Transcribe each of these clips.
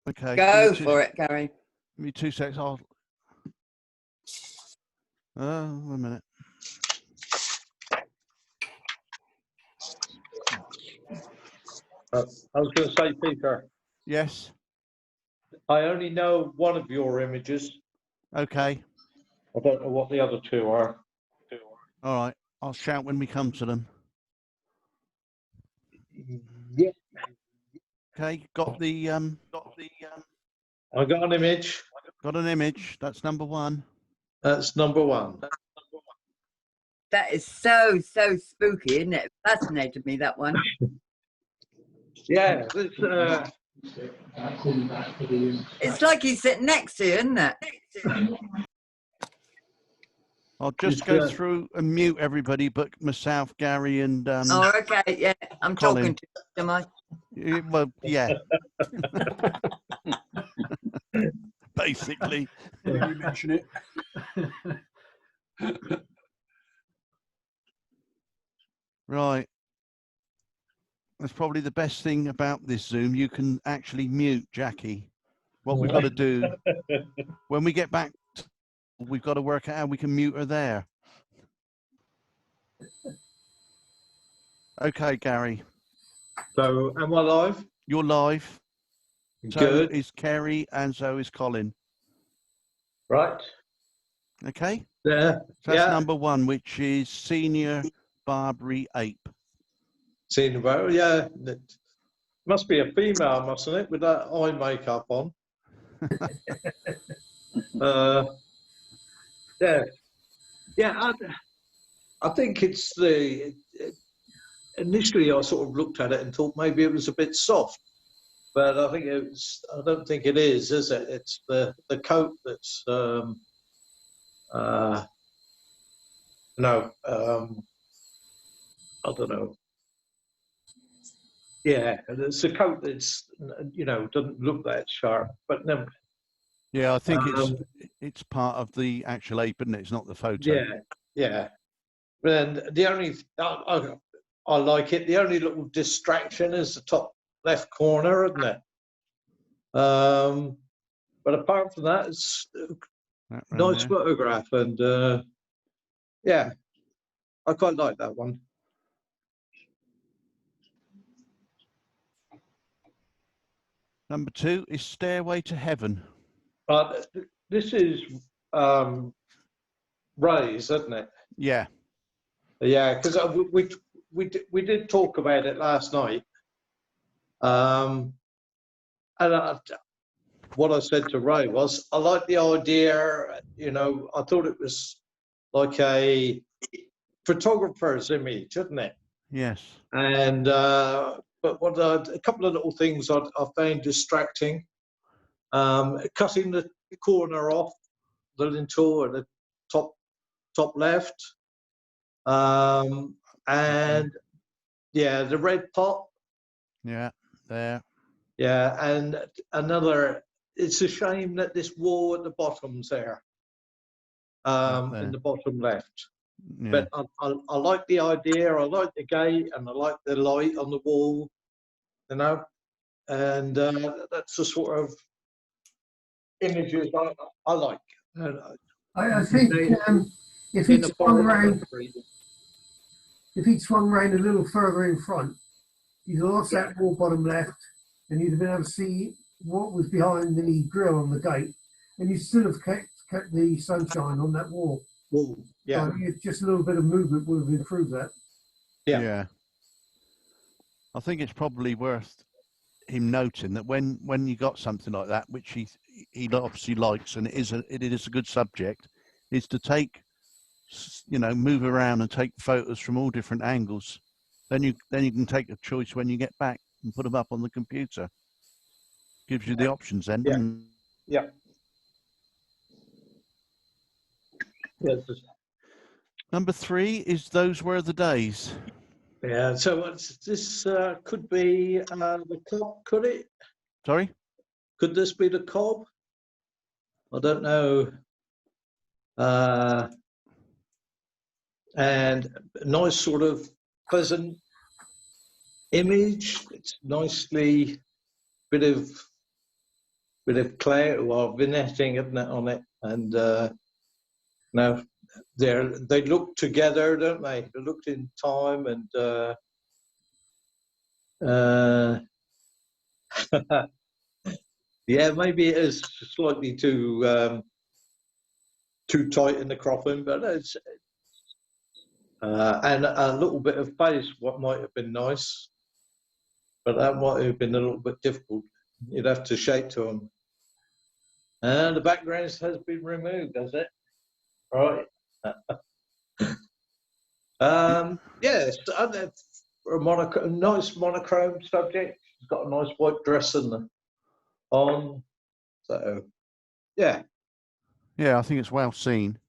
Okay. Go for it, Gary. Give me 2 seconds. I'll. 1 minute. I was going to say, Peter, Yes. I only know one of your images. Okay. I don't know what the other two are. All right. I'll shout when we come to them. Yeah. Okay. Got the I got an image. Got an image. That's number 1. That's number 1. That is so spooky, isn't it? Fascinated me, that one. Yeah. It's like he's sitting next to you, isn't it? I'll just go through and mute everybody, but myself, Gary, and Oh, okay. Yeah, I'm Colin. talking to you, am I? Well, yeah. Basically. Yeah, you mention it. Right. That's probably the best thing about this Zoom. You can actually mute Jackie. What we've got to do when we get back, we've got to work out how we can mute her there. Okay, Gary. So, am I live? You're live. So Good. is Kerry and so is Colin. Right. Okay. Yeah. So that's number 1, which is Senior Barbary Ape. Senior Barbary, yeah. It must be a female, mustn't it, with that eye makeup on? Yeah. Yeah, I think it's initially I sort of looked at it and thought maybe it was a bit soft, but I don't think it is it? It's the coat that's, I don't know. Yeah, it's a coat that's, doesn't look that sharp, but no. Yeah, I think it's part of the actual ape, isn't it? It's not the photo. Yeah, yeah. And the only, I like it, the only little distraction is the top left corner, isn't it? But apart from that, it's a nice photograph, and yeah, I quite like that one. Number 2 is Stairway to Heaven. This is Ray's, isn't it? Yeah. Yeah, because we did talk about it last night, and what I said to Ray was I like the idea. I thought it was like a photographer's image, isn't it? Yes. And but a couple of little things I found distracting. Cutting the corner off the lintel at the top left, and yeah, the red pot. Yeah, there. Yeah, and another. It's a shame that this wall at the bottom's there, in the bottom left. Yeah. But I like the idea. I like the gate, and I like the light on the wall. And that's the sort of images I like. I think if he'd swung round a little further in front, you'd have lost that wall bottom left, and you'd have been able to see what was behind the grill on the gate, and you still have kept the sunshine on that wall. Yeah. Just a little bit of movement would have improved that. Yeah. I think it's probably worth him noting that when you got something like that, which he obviously likes, and it is a good subject, is to take, move around and take photos from all different angles. Then you can take a choice when you get back and put them up on the computer. Gives you the options then. Yeah. Yes. Number 3 is Those Were the Days. Yeah. So this could be the cob, could it? Sorry? Could this be the cob? I don't know. And a nice sort of pleasant image. It's nicely bit of bit of clay or vignetting, isn't it, on it? And now they look together, don't they? They looked in time, and yeah, maybe it is slightly too tight in the cropping, but it's and a little bit of face. What might have been nice, but that might have been a little bit difficult. You'd have to shape to them. And the background has been removed, has it? Right. Yes, and it's a nice monochrome subject. It's got a nice white dress on. So, yeah. Yeah, I think it's well seen.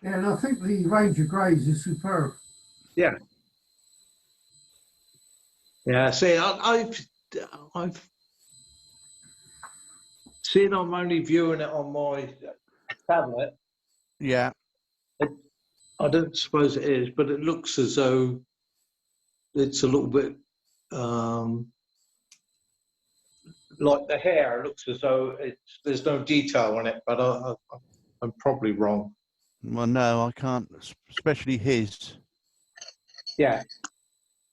Yeah, and I think the range of greys is superb. Yeah. Yeah, see, I've seen, I'm only viewing it on my tablet. Yeah. I don't suppose it is, but it looks as though it's a little bit like the hair. It looks as though there's no detail on it, but I'm probably wrong. Well, no, I can't, especially his. Yeah,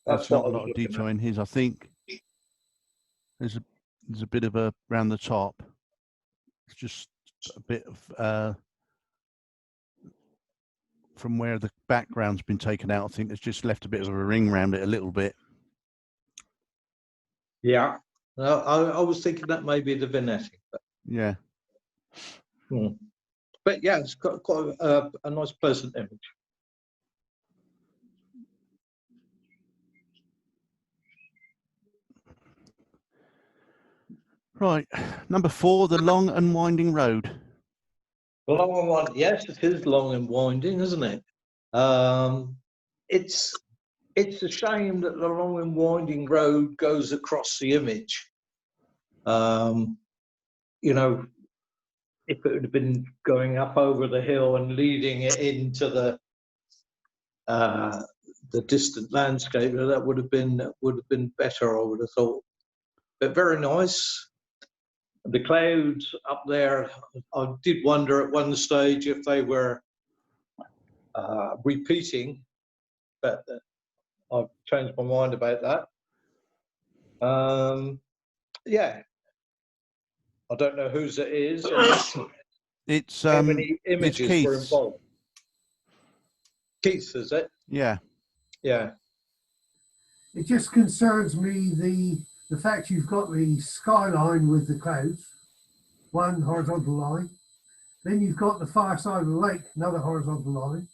There's not a lot of detail in his. I think there's a bit of a round the top. It's just a bit of from where the background's been taken out. I think it's just left a bit of a ring around it a little bit. Yeah, I was thinking that may be the vignetting. But, yeah. But yeah, it's got quite a nice, pleasant image. Right, number 4, the long and winding road. The long and winding, yes, it is long and winding, isn't it? It's a shame that the long and winding road goes across the image. You know, if it would have been going up over the hill and leading it into the distant landscape, that would have been better, I would have thought. But very nice. The clouds up there, I did wonder at one stage if they were repeating, but I've changed my mind about that. Yeah, I don't know whose it is. It's how many images were involved? Keith's, is it? Yeah. Yeah. It just concerns me the fact you've got the skyline with the clouds, one horizontal line. Then you've got the far side of the lake, another horizontal line.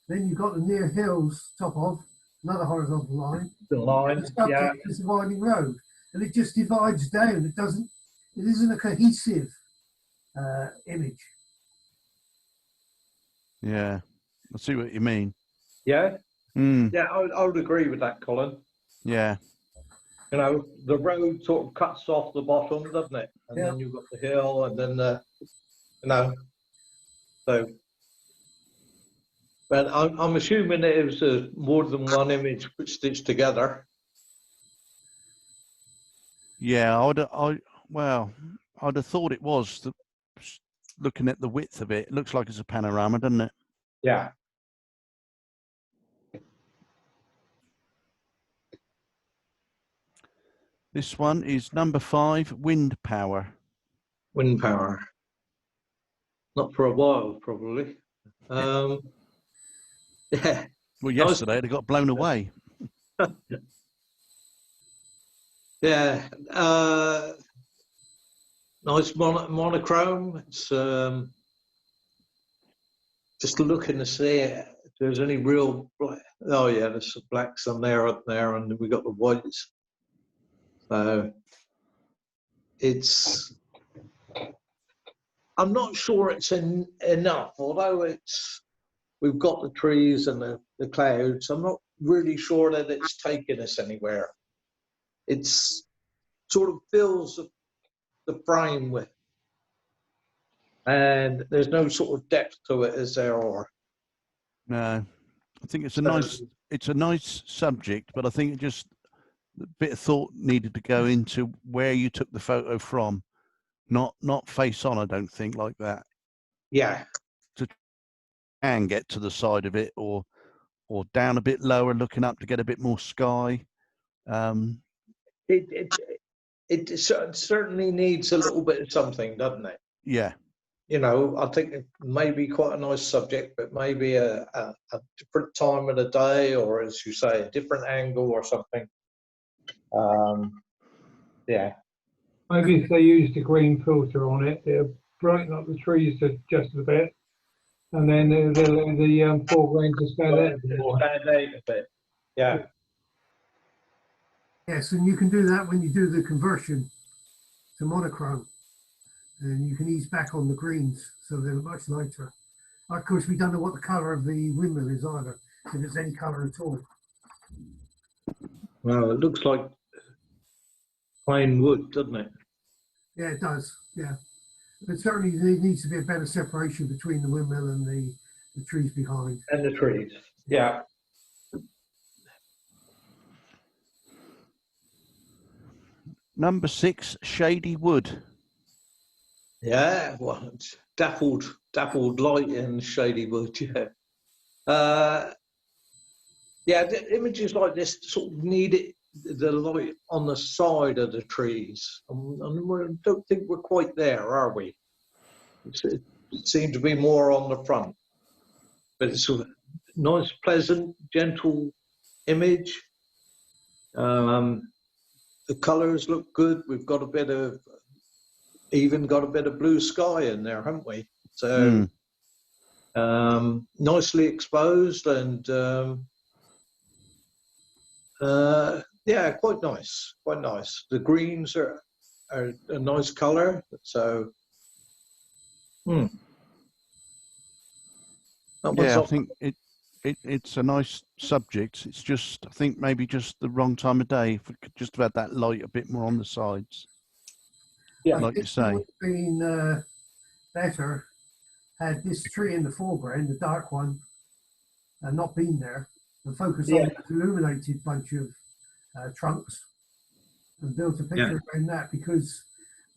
Then you've got the near hills top of, another horizontal line. The line, yeah. It's a winding road, and it just divides down. It isn't a cohesive image. Yeah, I see what you mean. Yeah? Mm. Yeah, I would agree with that, Colin. Yeah. You know, the road sort of cuts off the bottom, doesn't it? And then you've got the hill, and then you know, so. But I'm assuming it was more than one image stitched together. Yeah, I'd have thought it was. Looking at the width of it, it looks like it's a panorama, doesn't it? Yeah. This one is number 5, wind power. Wind power. Not for a while, probably. Yeah. Well, yesterday they got blown away. Yeah. Nice monochrome. It's just looking to see if there's any real black. Oh yeah, there's some blacks on there, and we got the whites. So it's. I'm not sure it's enough, although we've got the trees and the clouds. I'm not really sure that it's taking us anywhere. It's sort of fills the frame with, and there's no sort of depth to it as there are. No, I think it's a nice subject, but I think it just a bit of thought needed to go into where you took the photo from. not face on. I don't think like that. Yeah. And get to the side of it, or down a bit lower, looking up to get a bit more sky. It certainly needs a little bit of something, doesn't it? Yeah. You know, I think it may be quite a nice subject, but maybe a different time of the day, or as you say, a different angle or something. Yeah. Maybe if they used a green filter on it, it'll brighten up the trees just a bit, and then they'll let the foreground to stand out a bit more. Stand out a bit. Yeah. Yes, and you can do that when you do the conversion to monochrome, and you can ease back on the greens so they're much lighter. Of course, we don't know what the colour of the windmill is either, if it's any colour at all. Well, it looks like plain wood, doesn't it? Yeah, it does. Yeah, but certainly there needs to be a better separation between the windmill and the trees behind. And the trees. Yeah. Number 6, shady wood. Yeah, well, it's dappled light in shady wood. Yeah. Yeah, the images like this sort of need the light on the side of the trees. And we don't think we're quite there, are we? It seems to be more on the front. But it's a nice, pleasant, gentle image. The colours look good. We've got even got a bit of blue sky in there, haven't we? So nicely exposed, and yeah, quite nice. Quite nice. The greens are a nice colour. So Yeah, I think it's a nice subject. It's just, I think maybe just the wrong time of day. If we could just have had that light a bit more on the sides. Yeah, like you say. It would have been better had this tree in the foreground, the dark one, not been there, and focused on the illuminated bunch of trunks and built a picture around that, because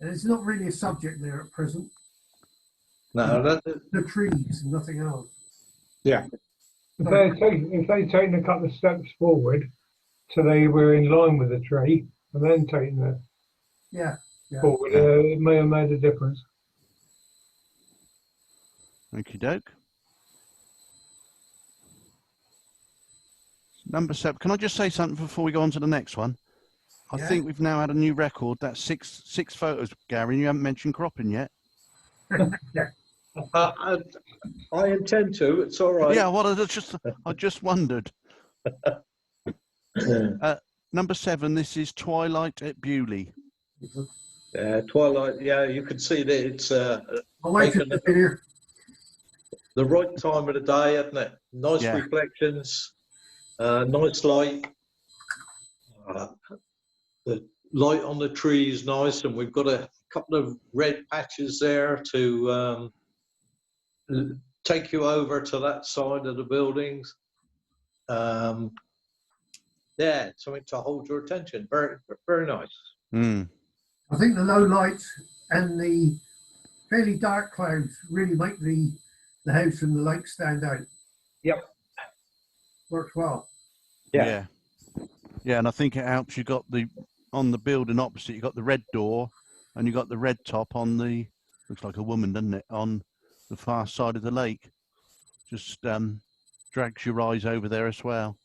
there's not really a subject there at present. no, The trees and nothing else. yeah. If they'd taken a couple of steps forward so they were in line with the tree, and then taken the forward, it may have made a difference. Okie doke. Number 7. Can I just say something before we go on to the next one? I think we've now had a new record. That's six photos, Gary. You haven't mentioned cropping yet. I intend to. It's all right. Yeah, well, I just wondered. Number 7. This is Twilight at Bewley. Twilight. Yeah, you can see that it's the right time of the day, isn't it? Nice reflections, nice light. The light on the trees nice, and we've got a couple of red patches there to take you over to that side of the buildings. Yeah, something to hold your attention. Very, very nice. I think the low lights and the fairly dark clouds really make the house and the lake stand out. Yep. Works well. Yeah, and I think it helps. You got on the building opposite, you got the red door, and you got the red top on the, looks like a woman, doesn't it, on the far side of the lake. Just drags your eyes over there as well.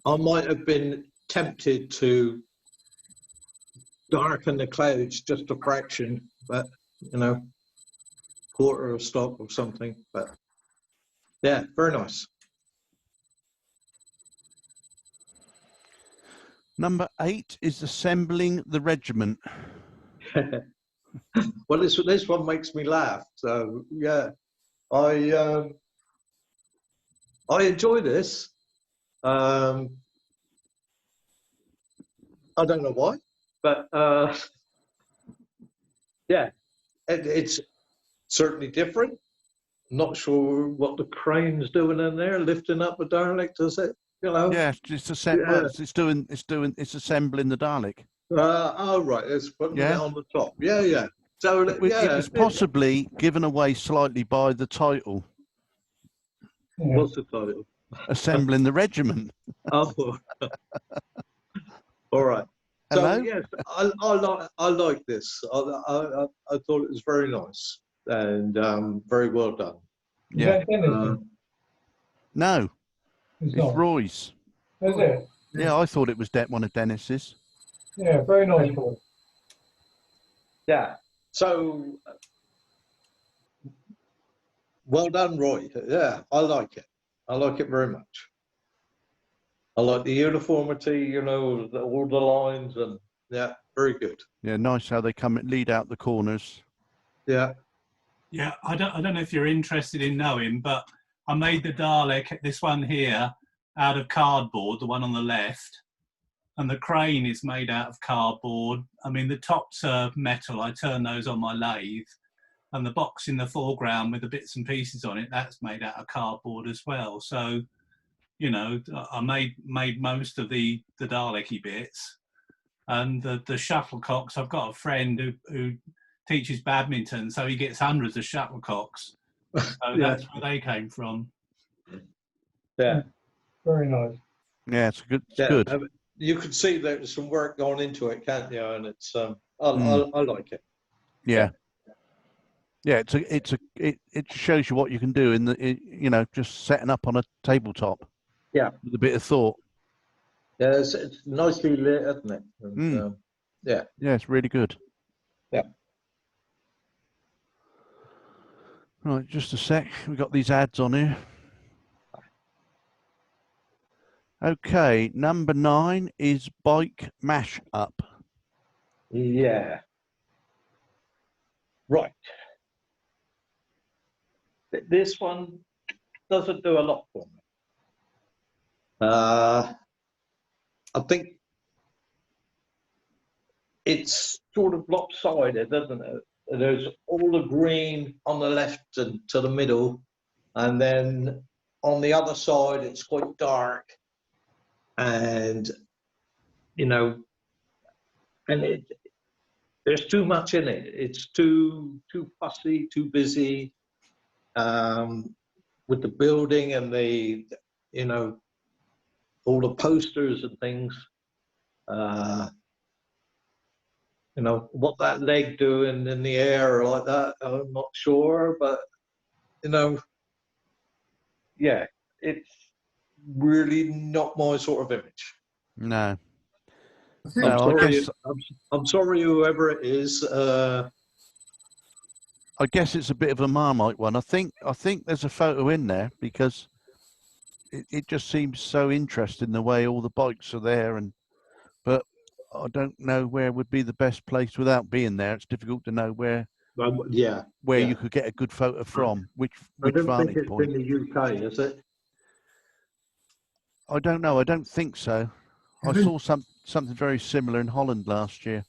I might have been tempted to darken the clouds just a fraction, but quarter of a stop or something. But yeah, very nice. Number 8 is assembling the regiment. Well, this one makes me laugh. So yeah, I enjoy this. I don't know why, but yeah, it's certainly different. Not sure what the crane's doing in there, lifting up a derelict, is it? Yeah, it's assembling the Dalek. Oh right, it's putting it on the top. Yeah. So It was possibly given away slightly by the title, Yeah. What's the title? Assembling the Regiment. Oh, all right. Hello? So yes, I like this. I thought it was very nice and very well done. Is that Dennis? No, It's it's not. Roy's. Is it? Yeah, I thought it was one of Dennis's. Yeah, very nice boy. Yeah. So well done, Roy. Yeah, I like it. I like it very much. I like the uniformity, you know, all the lines, and yeah, very good. Yeah, nice how they lead out the corners. Yeah. Yeah, I don't know if you're interested in knowing, but I made the Dalek, this one here, out of cardboard, the one on the left, and the crane is made out of cardboard. I mean, the tops are metal. I turn those on my lathe, and the box in the foreground with the bits and pieces on it, that's made out of cardboard as well. So, you know, I made most of the Dalek-y bits, and the shuttlecocks. I've got a friend who teaches badminton, so he gets hundreds of shuttlecocks. So Yeah. that's where they came from. Yeah. Very nice. Yeah, it's good. It's Yeah. good. You could see there's some work going into it, can't you? And it's I like it. Yeah. Yeah, it shows you what you can do you know, just setting up on a tabletop. Yeah. With a bit of thought. Yeah, it's nicely lit, isn't it? And, yeah. Yeah, it's really good. Yeah. Right, just a sec. We've got these ads on here. Okay, number 9 is Bike Mash Up. Yeah. Right. This one doesn't do a lot for me. I think it's sort of lopsided, doesn't it? There's all the green on the left and to the middle, and then on the other side it's quite dark, and you know, and there's too much in it. It's too fussy, too busy, with the building and the, you know, all the posters and things. You know, what that leg doing in the air like that, I'm not sure, but, you know, yeah, it's really not my sort of image. No. I'm sorry, I guess I'm sorry, whoever it is. I guess it's a bit of a Marmite one. I think there's a photo in there because it just seems so interesting the way all the bikes are there, but I don't know where would be the best place without being there. It's difficult to know where you could get a good photo from, which vantage point. In the UK, is it? I don't know. I don't think so. I saw something very similar in Holland last year.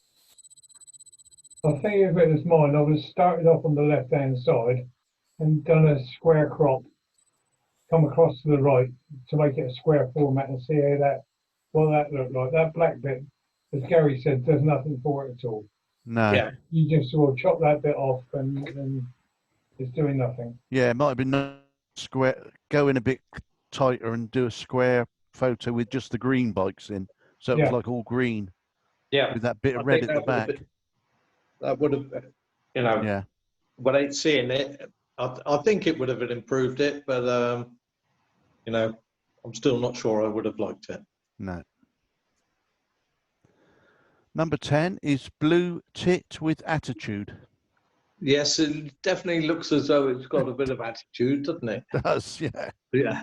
I think of it as mine. I was started off on the left-hand side and done a square crop, come across to the right to make it a square format and see what that looked like. That black bit, as Gary said, there's nothing for it at all. No. Yeah. You just sort of chop that bit off and it's doing nothing. Yeah, it might have been square. Go in a bit tighter and do a square photo with just the green bikes in, so it was like all green. Yeah. With that bit of red at the back. That would have, you know. Yeah. Without seeing it, I think it would have improved it, but you know, I'm still not sure I would have liked it. No. Number 10 is Blue Tit with Attitude. Yes, it definitely looks as though it's got a bit of attitude, doesn't it? It does, yeah. Yeah.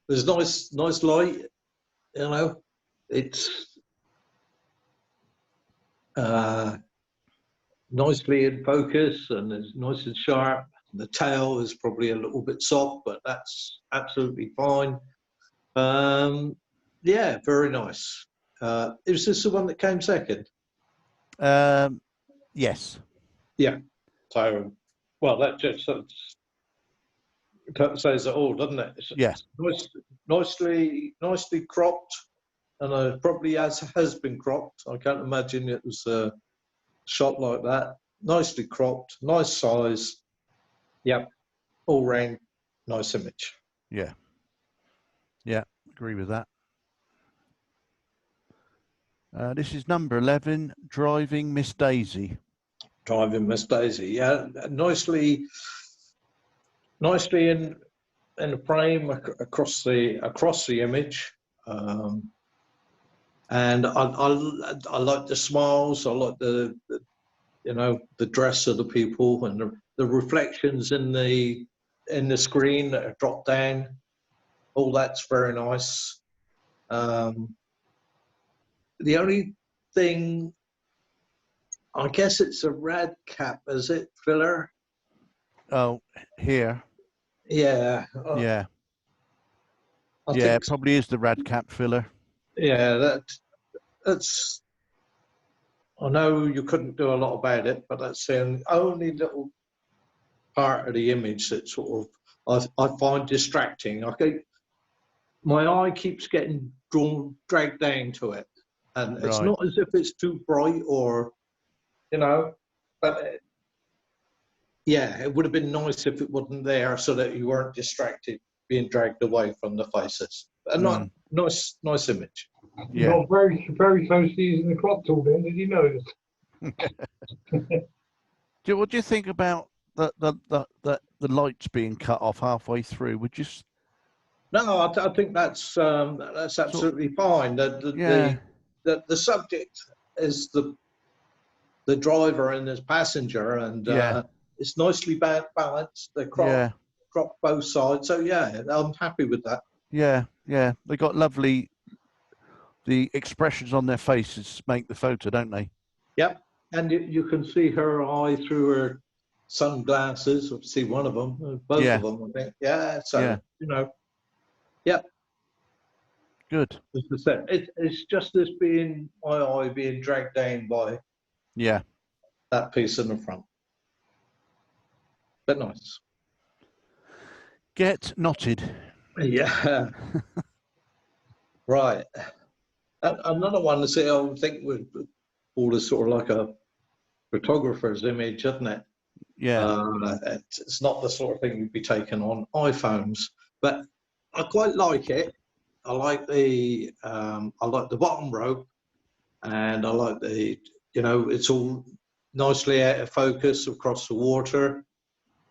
There's nice light, you know. It's nicely in focus and it's nice and sharp. The tail is probably a little bit soft, but that's absolutely fine. Yeah, very nice. Is this the one that came second? Yes. Yeah. So, well, that just says it all, doesn't it? Yeah. Nicely cropped, and probably has been cropped. I can't imagine it was shot like that, nicely cropped, nice size. Yep, all round nice image. Yeah. Yeah, agree with that. This is number 11, Driving Miss Daisy. Driving Miss Daisy, yeah, nicely in the frame across the image, and I like the smiles. I like the the dress of the people and the reflections in the screen that are dropped down. All that's very nice. The only thing, I guess it's a red cap, is it, filler? Oh, here. Yeah. Yeah. I Yeah, think, probably is the rad cap filler. yeah, that's. I know you couldn't do a lot about it, but that's the only little part of the image that sort of I find distracting. My eye keeps getting dragged down to it, and it's Right. not as if it's too bright or, but yeah, it would have been nice if it wasn't there so that you weren't distracted, being dragged away from the faces. A nice image. Yeah. Not very, very close to using the crop tool then, did you notice? What do you think about the lights being cut off halfway through? Would you? No, I think that's absolutely fine. Yeah. The subject is the driver and his passenger, and Yeah. it's nicely balanced. They crop both sides, so yeah, I'm happy with that. Yeah. Yeah. They got lovely. The expressions on their faces make the photo, don't they? Yep, and you can see her eye through her sunglasses. Or see one of them, both of them, I think. Yeah, so yep. Good. As I said, it's just this being my eye being dragged down by that piece in the front. But nice. Get knotted. Yeah. Right. Another one to say, I would think would all this sort of like a photographer's image, isn't it? Yeah. It's not the sort of thing you'd be taking on iPhones, but I quite like it. I like the bottom rope, and I like the it's all nicely out of focus across the water.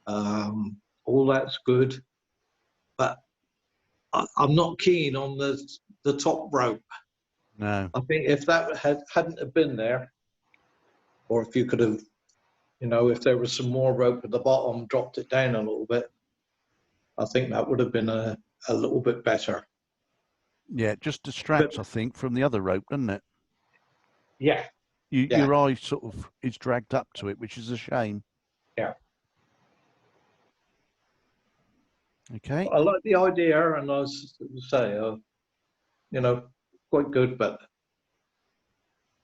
All that's good, but I'm not keen on the top rope. No. I think if that hadn't have been there, or if you could have, if there was some more rope at the bottom, dropped it down a little bit, I think that would have been a little bit better. Yeah, it just distracts, I think, from the other rope, doesn't it? Yeah. Your eye sort of is dragged up to it, which is a shame. Yeah. Okay. I like the idea, and I was say, quite good, but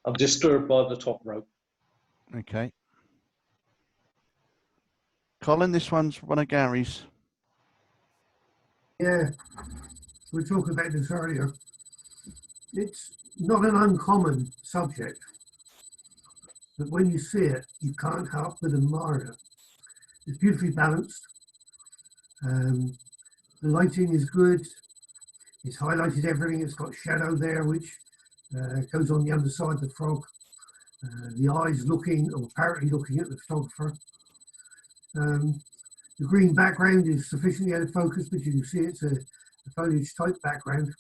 I'm disturbed by the top rope. Okay. Colin, this one's one of Gary's. Yeah, we were talking about this earlier. It's not an uncommon subject, but when you see it, you can't help but admire it. It's beautifully balanced. The lighting is good. It's highlighted everything. It's got shadow there, which goes on the underside of the frog. The eyes looking, or apparently looking at the photographer. The green background is sufficiently out of focus, but you can see it's a foliage type background.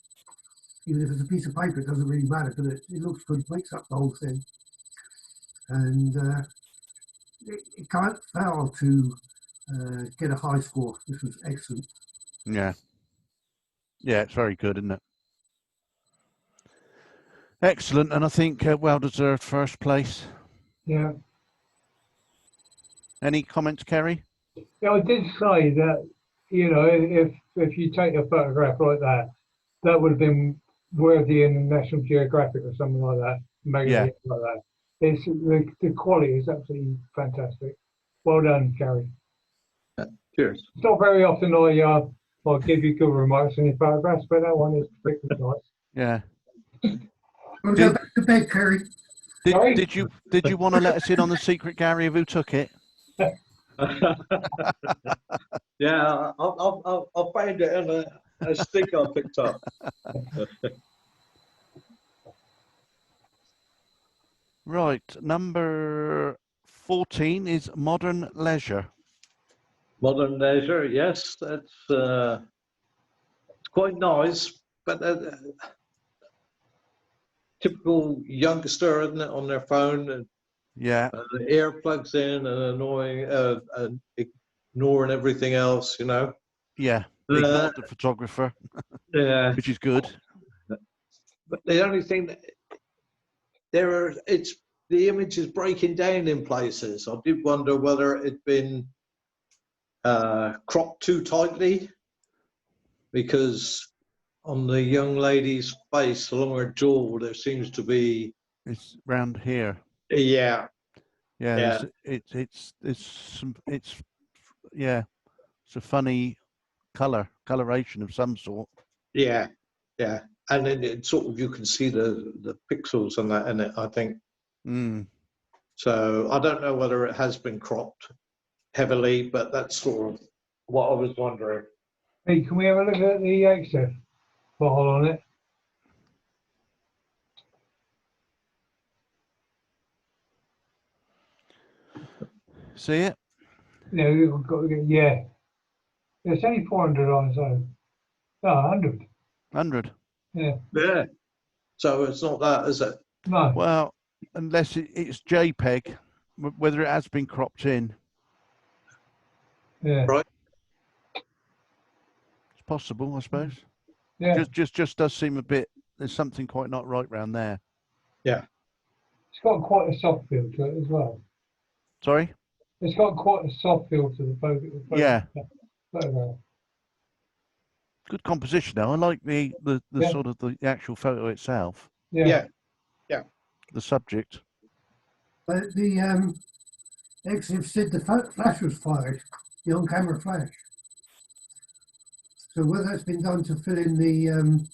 Even if it's a piece of paper, it doesn't really matter, but it looks good, makes up the whole thing. And it can't fail to get a high score. This was excellent. Yeah. Yeah, it's very good, isn't it? Excellent, and I think well-deserved first place. Yeah. Any comments, Kerry? Yeah, I did say that, if you take a photograph like that, that would have been worthy in National Geographic or something like that, magazine like that. It's the quality is absolutely fantastic. Well done, Gary. Cheers. It's not very often I'll give you good remarks on your photographs, but that one is particularly nice. Yeah. We'll go back to bed, Kerry. Sorry? Did you want to let us in on the secret, Gary, of who took it? Yeah, I found it in a stick I picked up. Right, number 14 is modern leisure. Modern leisure, yes, that's it's quite nice, but typical youngster, isn't it, on their phone and Yeah, the earplugs in and annoying and ignoring everything else, you know. yeah. Ignored the photographer, Yeah, which is good. but the only thing that it's the image is breaking down in places. I did wonder whether it'd been cropped too tightly, because on the young lady's face along her jaw there seems to be It's round here. yeah Yeah, it's yeah, it's a funny coloration of some sort. yeah yeah, and then it sort of, you can see the pixels and that in it, I think. Mm. So I don't know whether it has been cropped heavily, but that's sort of what I was wondering. Hey, can we have a look at the access file on it? See it? Yeah, we've got to get, yeah. It's only 400 on its own. No, 100. 100. Yeah. Yeah, so it's not that, is it? No. Well, unless it's JPEG, whether it has been cropped in, Yeah. Right. it's possible, I suppose. Yeah. Just does seem a bit. There's something quite not right round there. It's got quite a soft feel to it as well. Sorry. It's got quite a soft feel to the Yeah. photograph. Good composition though. I like the Yeah. sort of the actual photo itself, Yeah. the subject. But the exif said the flash was fired, the on-camera flash. So whether that's been done to fill in the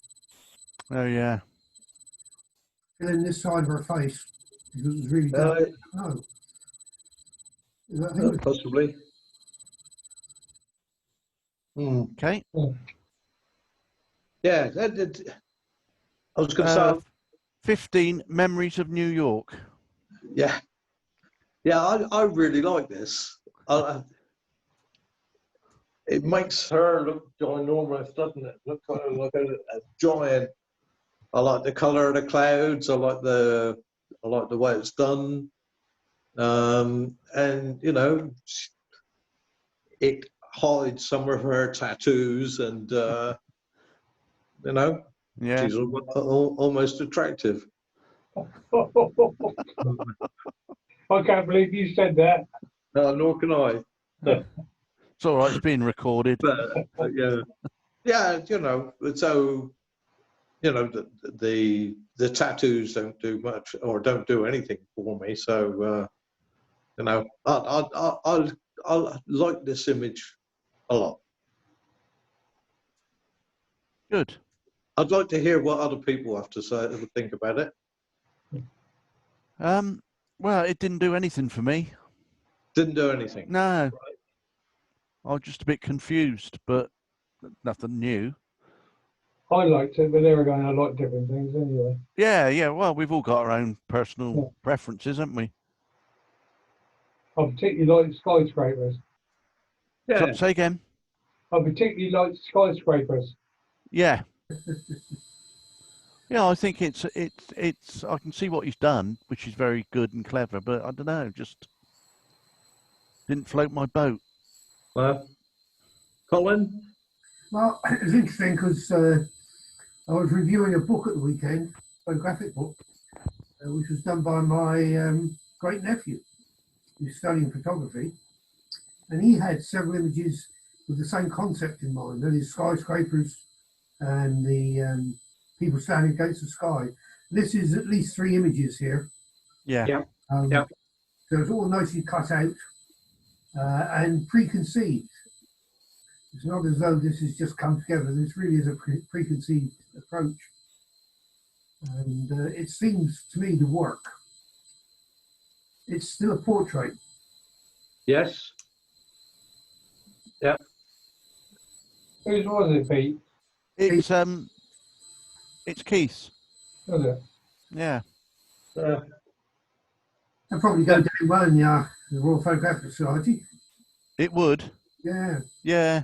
Oh yeah. fill in this side of her face because it was really dark. No. I think it was, Possibly. Okay. Yeah, I was going to say, 15 Memories of New York. yeah, I really like this. It makes her look ginormous, doesn't it? Look kind of like a giant. I like the color of the clouds. I like the way it's done. And you know, it hides some of her tattoos, and you know, Yeah. she's almost attractive. I can't believe you said that. Nor can I. It's all right. It's being recorded. But yeah, you know. So you know, the tattoos don't do much or don't do anything for me. So you know, I like this image a lot. Good. I'd like to hear what other people have to say, think about it. Well, it didn't do anything for me. Didn't do anything. No. I was just a bit confused, but nothing new. I liked it, but there again, I like different things anyway. Yeah. Well, we've all got our own personal preferences, haven't we? I particularly like skyscrapers. Yeah. Say again. I particularly like skyscrapers. Yeah. Yeah, I think it's. I can see what he's done, which is very good and clever, but I don't know, just didn't float my boat. Colin? well, it was interesting because I was reviewing a book at the weekend, a photographic book, which was done by my great nephew, who's studying photography, and he had several images with the same concept in mind. That is skyscrapers and the people standing against the sky. This is at least 3 images here. Yeah. Yeah. So it's all nicely cut out and preconceived. It's not as though this has just come together. This really is a preconceived approach. And it seems to me to work. It's still a portrait. Yes. Whose was it, Pete? It's Keith's. Was it? Yeah. They'll probably go down well in the Royal Photographic Society. It would. Yeah. Yeah.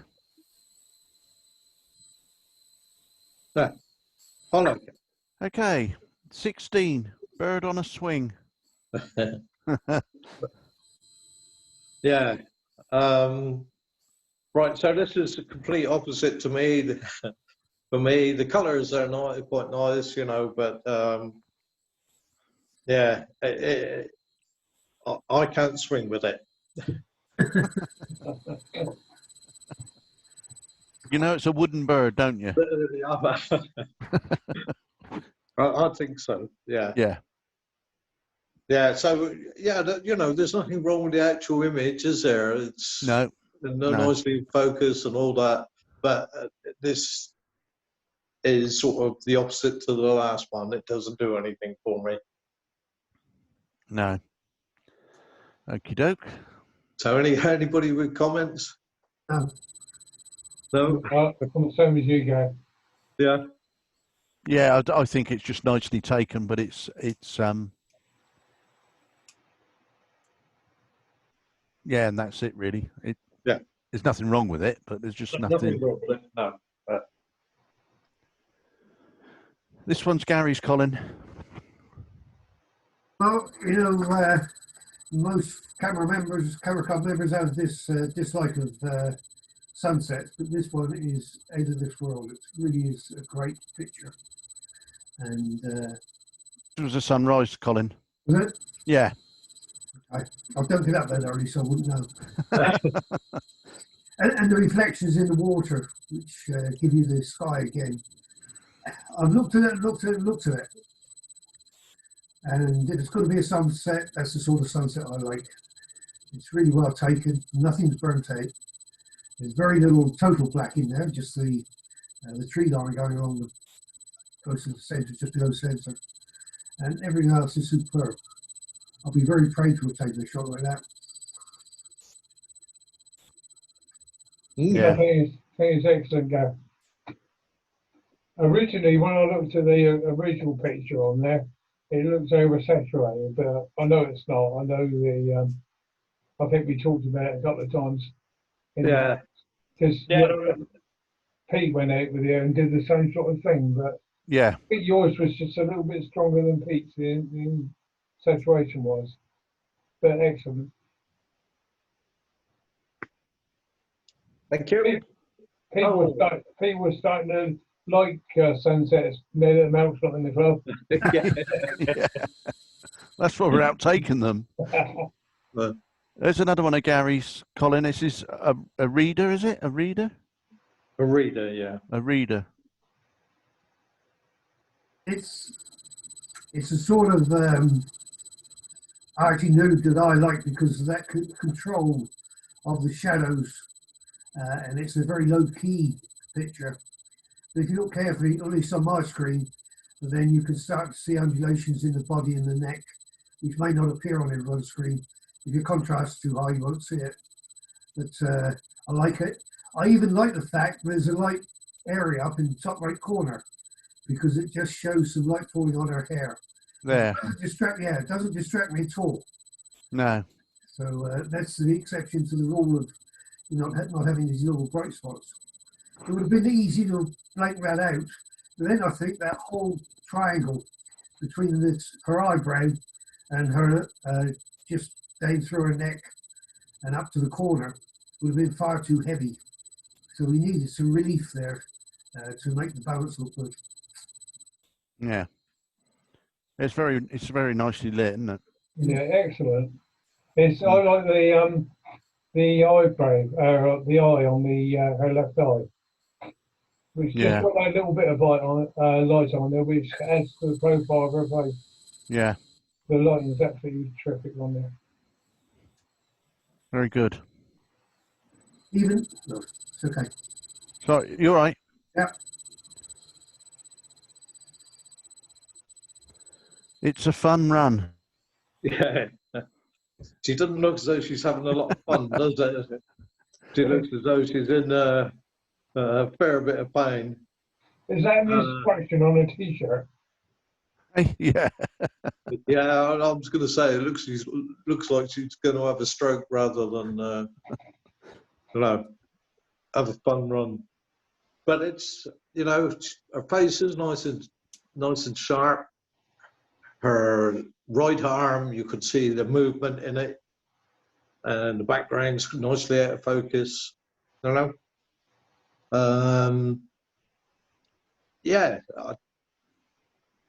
I like Okay. 16. Bird on a swing. it. Yeah. Right. So this is the complete opposite to me. For me, the colours are not quite nice, you know, but yeah, I can't swing with it. You know, it's a wooden bird, don't you? I think so. Yeah. Yeah. Yeah. So yeah, you know, there's nothing wrong with the actual image, is there? It's No. nicely focused and all that, but this is sort of the opposite to the last one. It doesn't do anything for me. No. Okie doke. So anybody with comments? No. No. I'm the same as you, Gav. Yeah. Yeah, I think it's just nicely taken, but it's yeah, and that's it really. Yeah. There's nothing wrong with it, but there's just nothing. wrong with it. No. This one's Gary's, Colin. Well, you know, most camera club members have this dislike of sunsets, but this one is out of this world. It really is a great picture. And It was a sunrise, Colin. was it? Yeah. I don't get up that early, so I wouldn't know. and the reflections in the water, which give you the sky again. I've looked at it. And if it's going to be a sunset, that's the sort of sunset I like. It's really well taken. Nothing's burnt out. There's very little total black in there, just the tree line going along the close to the centre, just below centre. And everything else is superb. I'll be very proud to have taken a shot like that. Yeah. I think it's excellent, Gav. Originally, when I looked at the original picture on there, it looks oversaturated, but I know it's not. I know I think we talked about it a couple of times. Yeah. Because Pete went out with you and did the same sort of thing, but Yeah. I think yours was just a little bit stronger than Pete's in saturation wise. But excellent. Thank you. Pete was starting to like sunsets now that Mel's not in the club. Yeah. That's why we're out taking them. There's another one of Gary's, Colin. This is a reader, is it? A reader? A reader, yeah. A reader. It's a sort of arty nude that I like because of that control of the shadows, and it's a very low key picture. But if you look carefully, at least on my screen, then you can start to see undulations in the body and the neck, which may not appear on everyone's screen. If your contrast is too high, you won't see it. But I like it. I even like the fact there's a light area up in the top right corner because it just shows some light falling on her hair. There. It doesn't distract me at all. No. So that's the exception to the rule of not having these little bright spots. It would have been easy to blank that out, but then I think that whole triangle between her eyebrow and her just down through her neck and up to the corner would have been far too heavy. So we needed some relief there to make the balance look good. Yeah. It's very nicely lit, isn't it? Yeah, excellent. I like the eyebrow, the eye on her left eye, which just got that little bit of light on there, which adds to the profile of her face. Yeah. The lighting is absolutely terrific on there. Very good. No, it's okay. Sorry, you're right. Yeah. It's a fun run. Yeah. She doesn't look as though she's having a lot of fun, does it? She looks as though she's in a fair bit of pain. Is that an instruction on a t-shirt? Hey, yeah. Yeah, I was going to say, it looks like she's going to have a stroke rather than, have a fun run. But it's, her face is nice and sharp. Her right arm, you could see the movement in it, and the background's nicely out of focus. Yeah,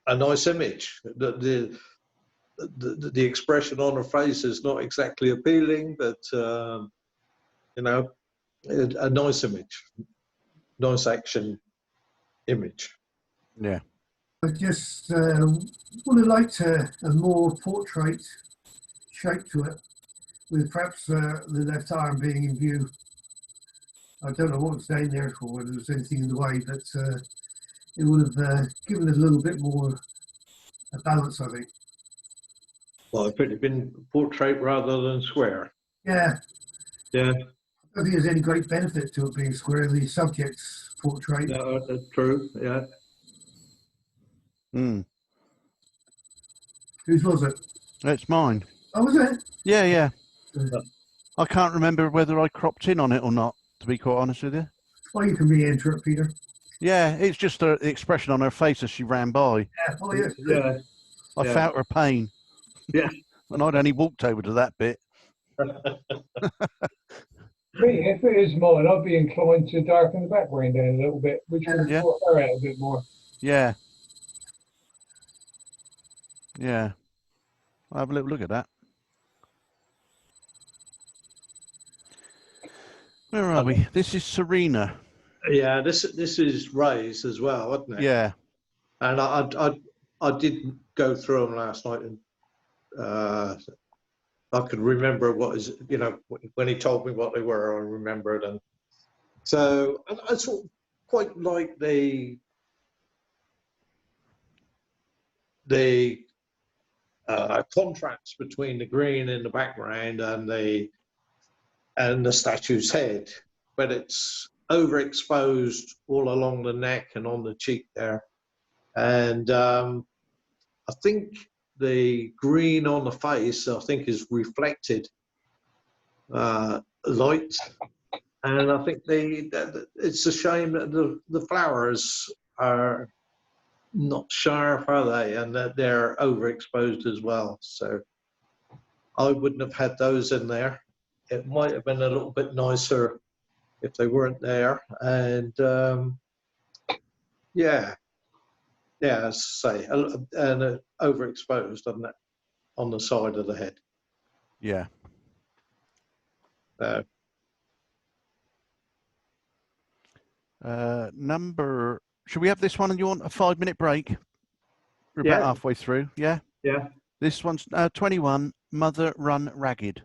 a nice image. The expression on her face is not exactly appealing, but a nice image, nice action image. Yeah. I just would have liked a more portrait shape to it, with perhaps the left arm being in view. I don't know what was down there for, whether there was anything in the way, but it would have given it a little bit more balance, I think. Well, if it had been portrait rather than square. Yeah. Yeah. I don't think there's any great benefit to it being square. The subject's portrait. No, that's true. Yeah. Mm. Whose was it? It's mine. Oh, was it? Yeah, yeah. I can't remember whether I cropped in on it or not, to be quite honest with you. Well, you can re-enter it, Peter. Yeah, it's just the expression on her face as she ran by. Yeah. Oh, yeah. Yeah. I felt her pain. Yeah. And I'd only walked over to that bit. Me, if it is mine, I'd be inclined to darken the background down a little bit, which would have brought her out a bit more. Yeah. Yeah. I'll have a little look at that. Where are we? This is Serena. Yeah, this is Ray's as well, isn't it? Yeah. And I did go through them last night, and I could remember what is, when he told me what they were, I remembered. And so I sort of quite like the contrast between the green in the background and the statue's head, but it's overexposed all along the neck and on the cheek there. And I think the green on the face, is reflected light. And I think it's a shame that the flowers are not sharp, are they? And that they're overexposed as well. So I wouldn't have had those in there. It might have been a little bit nicer if they weren't there. And as I say, and overexposed on the side of the head. Yeah. Should we have this one and you want a 5-minute break? We're about halfway through. Yeah. Yeah. This one's 21. Mother Run Ragged.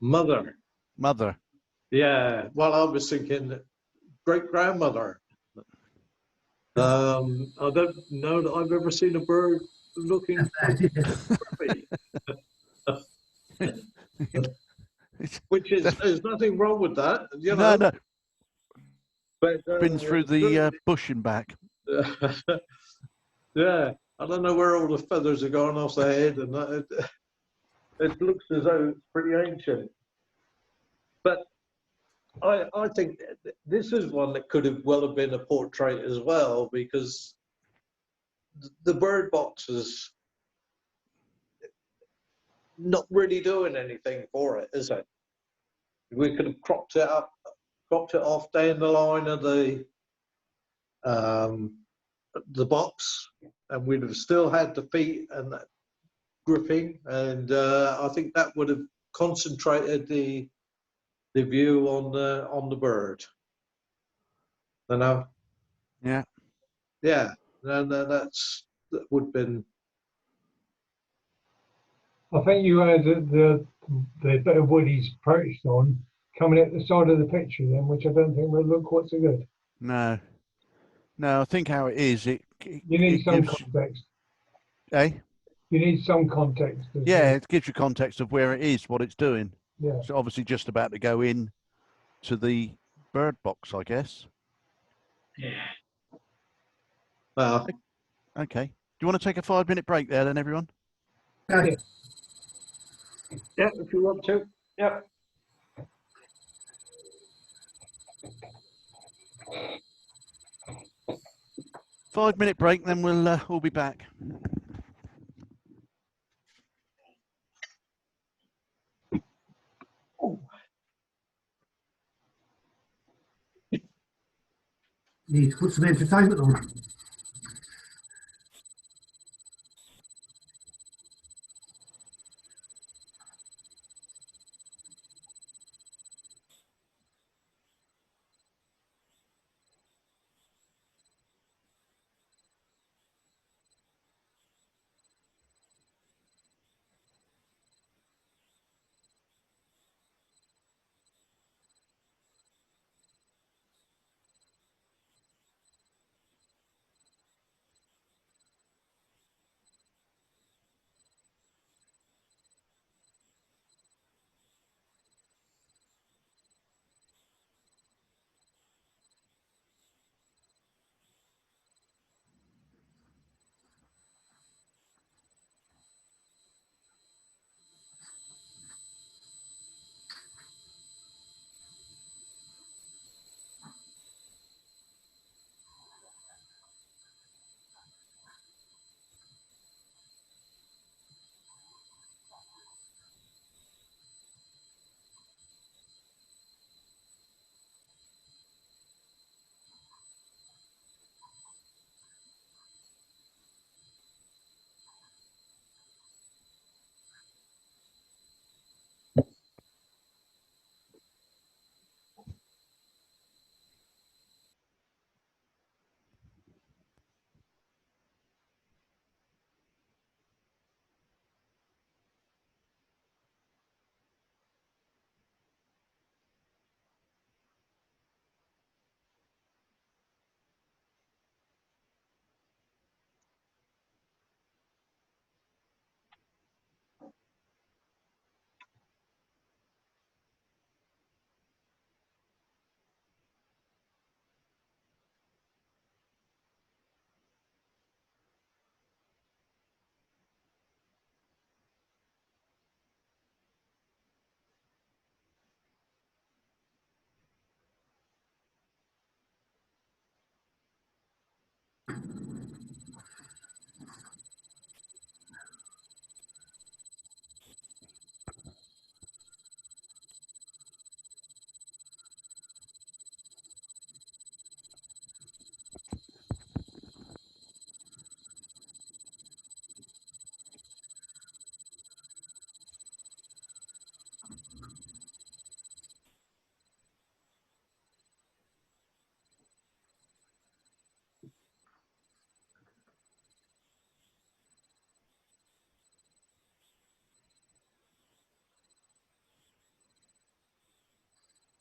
Mother. Yeah. Well, I was thinking great grandmother. I don't know that I've ever seen a bird looking pretty. Which is, there's nothing wrong with that, No. But been through the bush and back. Yeah, I don't know where all the feathers are gone off the head, and it looks as though it's pretty ancient. But I think this is one that could have well have been a portrait as well, because the bird box is not really doing anything for it, is it? We could have cropped it off down the line of the box, and we'd have still had the feet and that gripping, and I think that would have concentrated the view on the bird. Yeah. And that would have been. I think you had the bit of wood he's perched on coming at the side of the picture then, which I don't think would look quite so good. No, I think how it is, you need some context. Eh? You need some context. as Yeah, well. it gives you context of where it is, what it's doing. Yeah. So obviously just about to go in to the bird box, I guess. Well, Okay. Do you want to take a 5-minute break there then, everyone? Yeah. yeah, if you want to. Yeah. 5-minute break, then we'll be back. Need to put some entertainment on.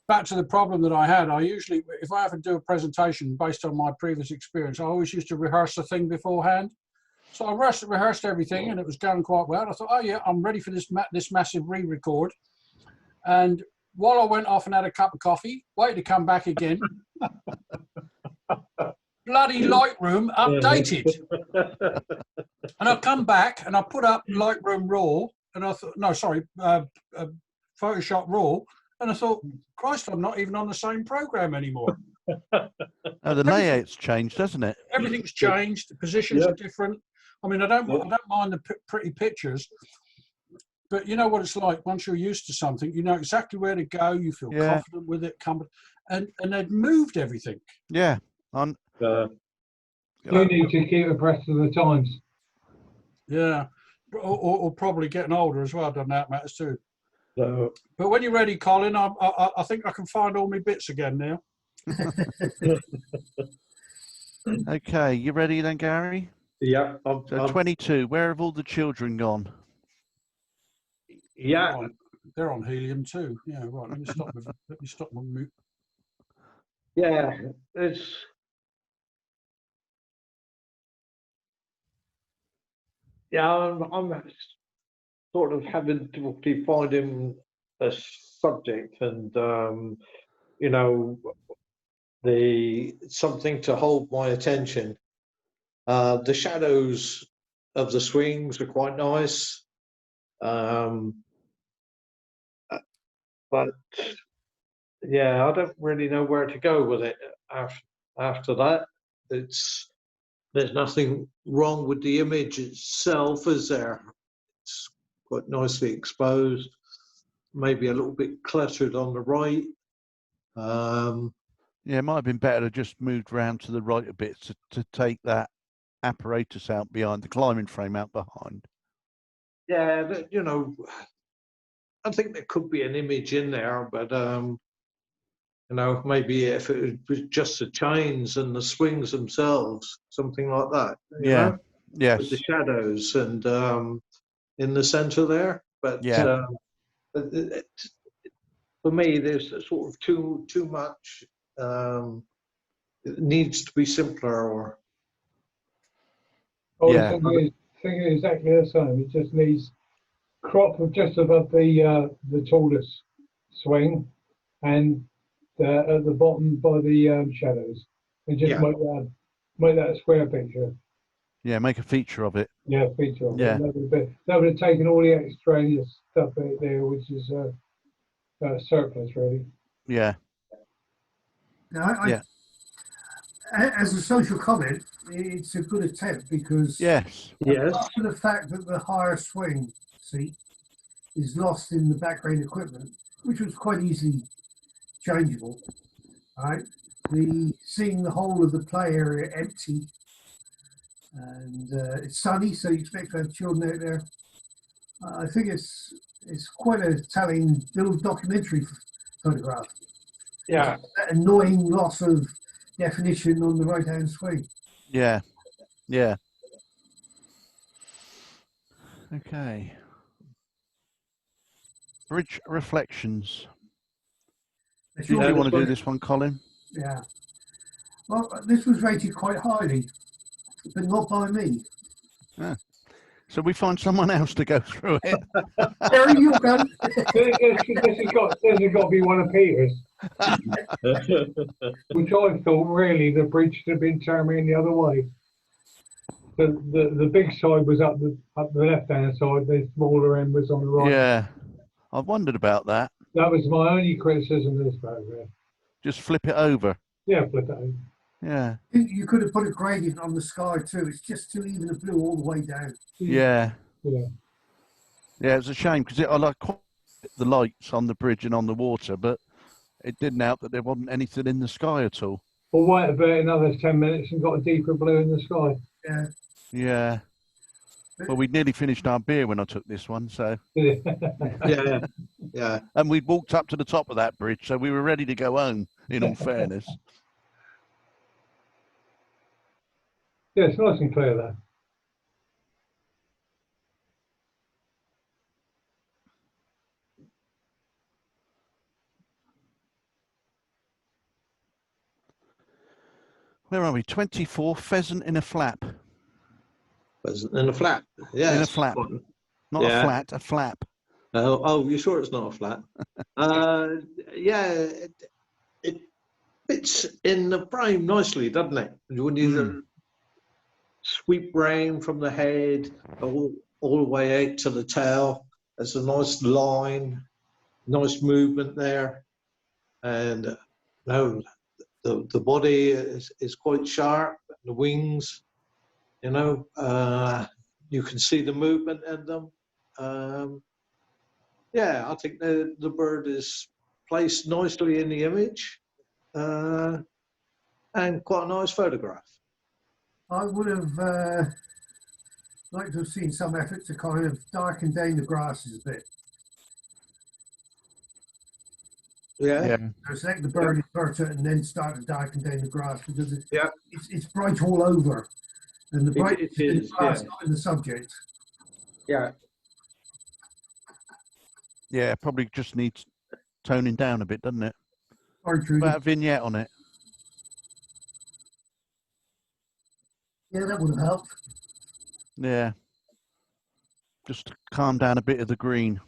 Back to the problem that I had, I usually, if I have to do a presentation based on my previous experience, I always used to rehearse the thing beforehand. So I rehearsed everything and it was going quite well. I thought, oh yeah, I'm ready for this massive re-record. And while I went off and had a cup of coffee, waited to come back again, bloody Lightroom updated. And I come back and I put up Lightroom Raw and I thought, no, sorry, Photoshop Raw. And I thought, Christ, I'm not even on the same program anymore. Oh, the layout's changed, hasn't it? Everything's changed. The positions are different. I mean, I don't mind the pretty pictures, but you know what it's like. Once you're used to something, you know exactly where to go. You feel confident with it. And they've moved everything. Yeah. You need to keep abreast of the times. Yeah. Or probably getting older as well. Doesn't that matters too? But when you're ready, Colin, I think I can find all my bits again now. Okay, you ready then, Gary? Yeah. So 22. Where have all the children gone? Yeah. They're on helium too. Yeah. Right. Let me stop my mute. Yeah. It's Yeah, I'm sort of having difficulty finding a subject and you know, something to hold my attention. The shadows of the swings are quite nice, but yeah, I don't really know where to go with it after that. There's nothing wrong with the image itself, is there? It's quite nicely exposed, maybe a little bit cluttered on the right. Yeah, it might have been better to just moved round to the right a bit to take that apparatus out behind, the climbing frame out behind. Yeah, you know, I think there could be an image in there, but you know, maybe if it was just the chains and the swings themselves, something like that. You Yeah. know, Yes. with the shadows and in the centre there. But Yeah. For me, there's sort of too much. It needs to be simpler, or I was Yeah. thinking exactly the same. It just needs crop of just above the tallest swing, and at the bottom by the shadows, and just Yeah. make that a square picture. Yeah. Make a feature of it. Yeah, feature of Yeah. it. That would have taken all the extraneous stuff out there, which is surplus, really. Yeah. Now, Yeah. as a social comment, it's a good attempt because Yes. yes, apart from the fact that the higher swing seat is lost in the background equipment, which was quite easily changeable, right? Seeing the whole of the play area empty, and it's sunny, so you expect to have children out there. I think it's quite a telling little documentary photograph. yeah, That annoying loss of definition on the right-hand swing. Yeah. Yeah. Okay. Bridge reflections. That's Did your- you this want to do one- this one, Colin? Yeah. Well, this was rated quite highly, but not by me. So we find someone else to go through it. There you go. This has got to be one of Peter's, which I thought really the bridge should have been turning the other way. The big side was up the left hand side. The smaller end was on the right. Yeah. I've wondered about that. That was my only criticism of this photograph. Just flip it over. Yeah, flip it over. Yeah. You could have put a gradient on the sky too. It's just too even the blue all the way down. Yeah. Yeah. Yeah. It's a shame because I like quite the lights on the bridge and on the water, but it didn't help that there wasn't anything in the sky at all. We'll wait about another 10 minutes and got a deeper blue in the sky. Yeah. Yeah. Well, we'd nearly finished our beer when I took this one, so. yeah, yeah. And we'd walked up to the top of that bridge, so we were ready to go home, in all fairness. Yeah, it's nice and clear there. Where are we? 24, pheasant in a flap. In a flap. Yeah. In a flap. Not Yeah. a flat, a flap. Oh, you sure it's not a flat? Yeah, it fits in the frame nicely, doesn't it? When you sweep rain from the head all the way out to the tail, there's a nice line, nice movement there, and no, the body is quite sharp. The wings, you know, you can see the movement in them. Yeah, I think the bird is placed nicely in the image, and quite a nice photograph. I would have liked to have seen some effort to kind of darken down the grasses a bit. Yeah, So select the bird, invert it, and then start to darken down the grass because Yeah. it's bright all over, and the bright it is in the is, grass, yeah. not in the subject. yeah. Yeah, probably just needs toning down a bit, doesn't it? Sorry, Trudy. About a vignette on it. Yeah, that would have helped. Yeah. just to calm down a bit of the green.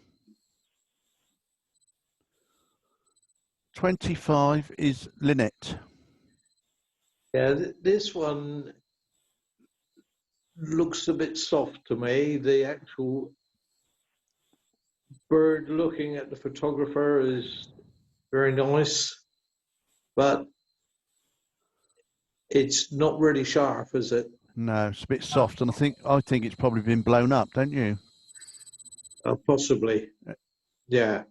25 is Lynette. Yeah, this one looks a bit soft to me. The actual bird looking at the photographer is very nice, but it's not really sharp, is it? No, it's a bit soft, and I think it's probably been blown up, don't you? Possibly. Yeah.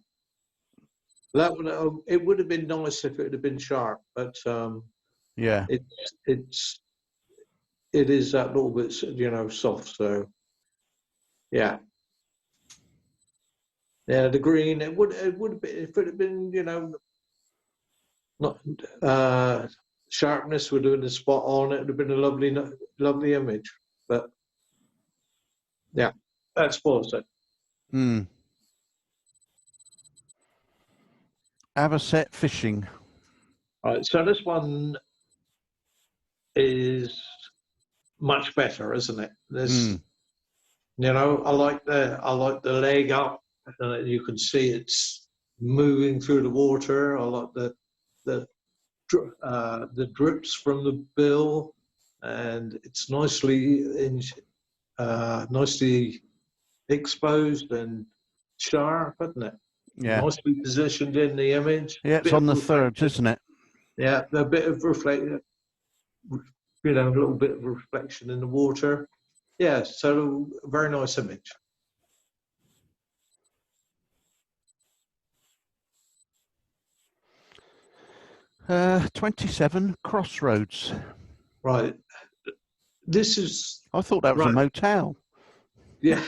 That would it would have been nice if it had been sharp, but Yeah. it is that little bit, soft. So yeah, the green it would have been if it had been not sharpness would have been a spot on. It would have been a lovely image, but yeah, that spoils it. Hmm. Avocet fishing. All right, so this one is much better, isn't it? This, I like the leg up, and you can see it's moving through the water. I like the drips from the bill, and it's nicely exposed and sharp, isn't it? Yeah. Nicely positioned in the image. Yeah, it's on the thirds, isn't it? Yeah, a bit of reflection, a little bit of reflection in the water. Yeah, so a very nice image. Uh, 27 Crossroads. Right. This is. I thought that was a motel. Yeah.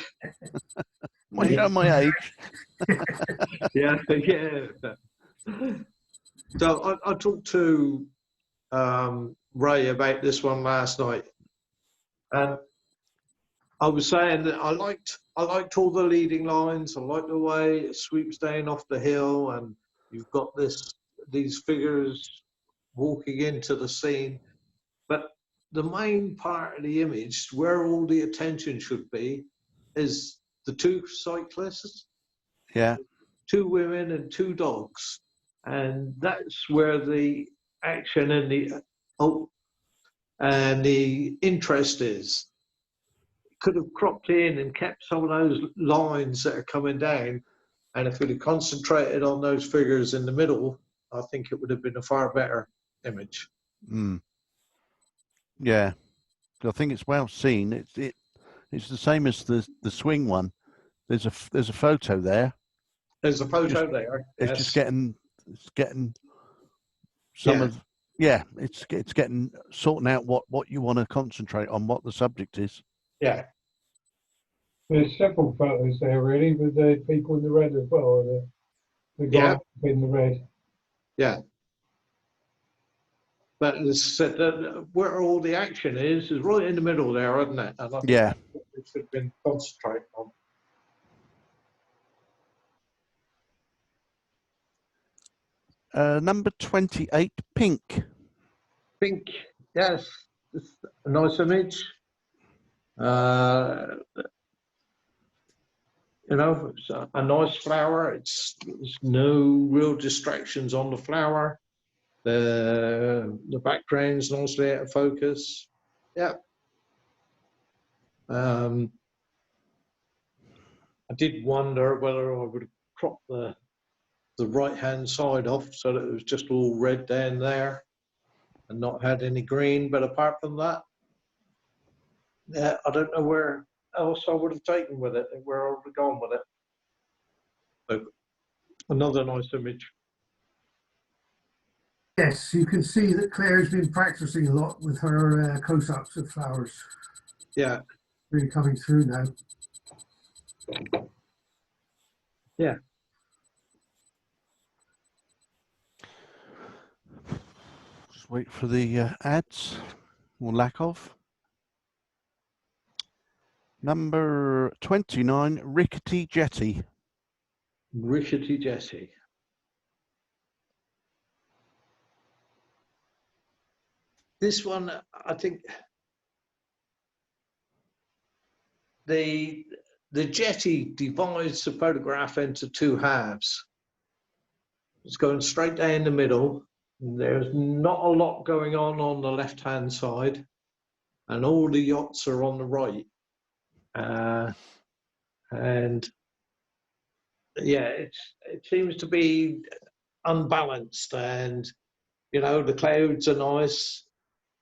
Am I showing my age? Yeah. So I talked to Ray about this one last night, and I was saying that I liked all the leading lines. I liked the way it sweeps down off the hill, and you've got these figures walking into the scene. But the main part of the image, where all the attention should be, is the two cyclists. Yeah. 2 women and 2 dogs, and that's where the action and the interest is. Could have cropped in and kept some of those lines that are coming down, and if we'd have concentrated on those figures in the middle, I think it would have been a far better image. Yeah, I think it's well seen. It's the same as the swing one. There's a photo there. There's a photo there. It's just getting some of it's getting sorting out what you want to concentrate on, what the subject is. Yeah. There's several photos there really with the people in the red as well. The guy in the red. Yeah. But where all the action is right in the middle there, isn't it? And I think it should have been concentrating on. Number 28, Pink. Pink, yes, it's a nice image. It's a nice flower. There's no real distractions on the flower. The background's nicely out of focus. Yeah. I did wonder whether I would crop the right-hand side off so that it was just all red down there and not had any green. But apart from that, yeah, I don't know where else I would have taken with it, where I would have gone with it. So another nice image. Yes, you can see that Claire's been practicing a lot with her close-ups of flowers. Yeah. Really coming through now. Yeah. Just wait for the ads, or lack of. Number 29, Rickety Jetty. Rickety Jetty. This one, I think the the jetty divides the photograph into two halves. It's going straight down the middle. There's not a lot going on the left-hand side, and all the yachts are on the right. And yeah, it seems to be unbalanced, and the clouds are nice.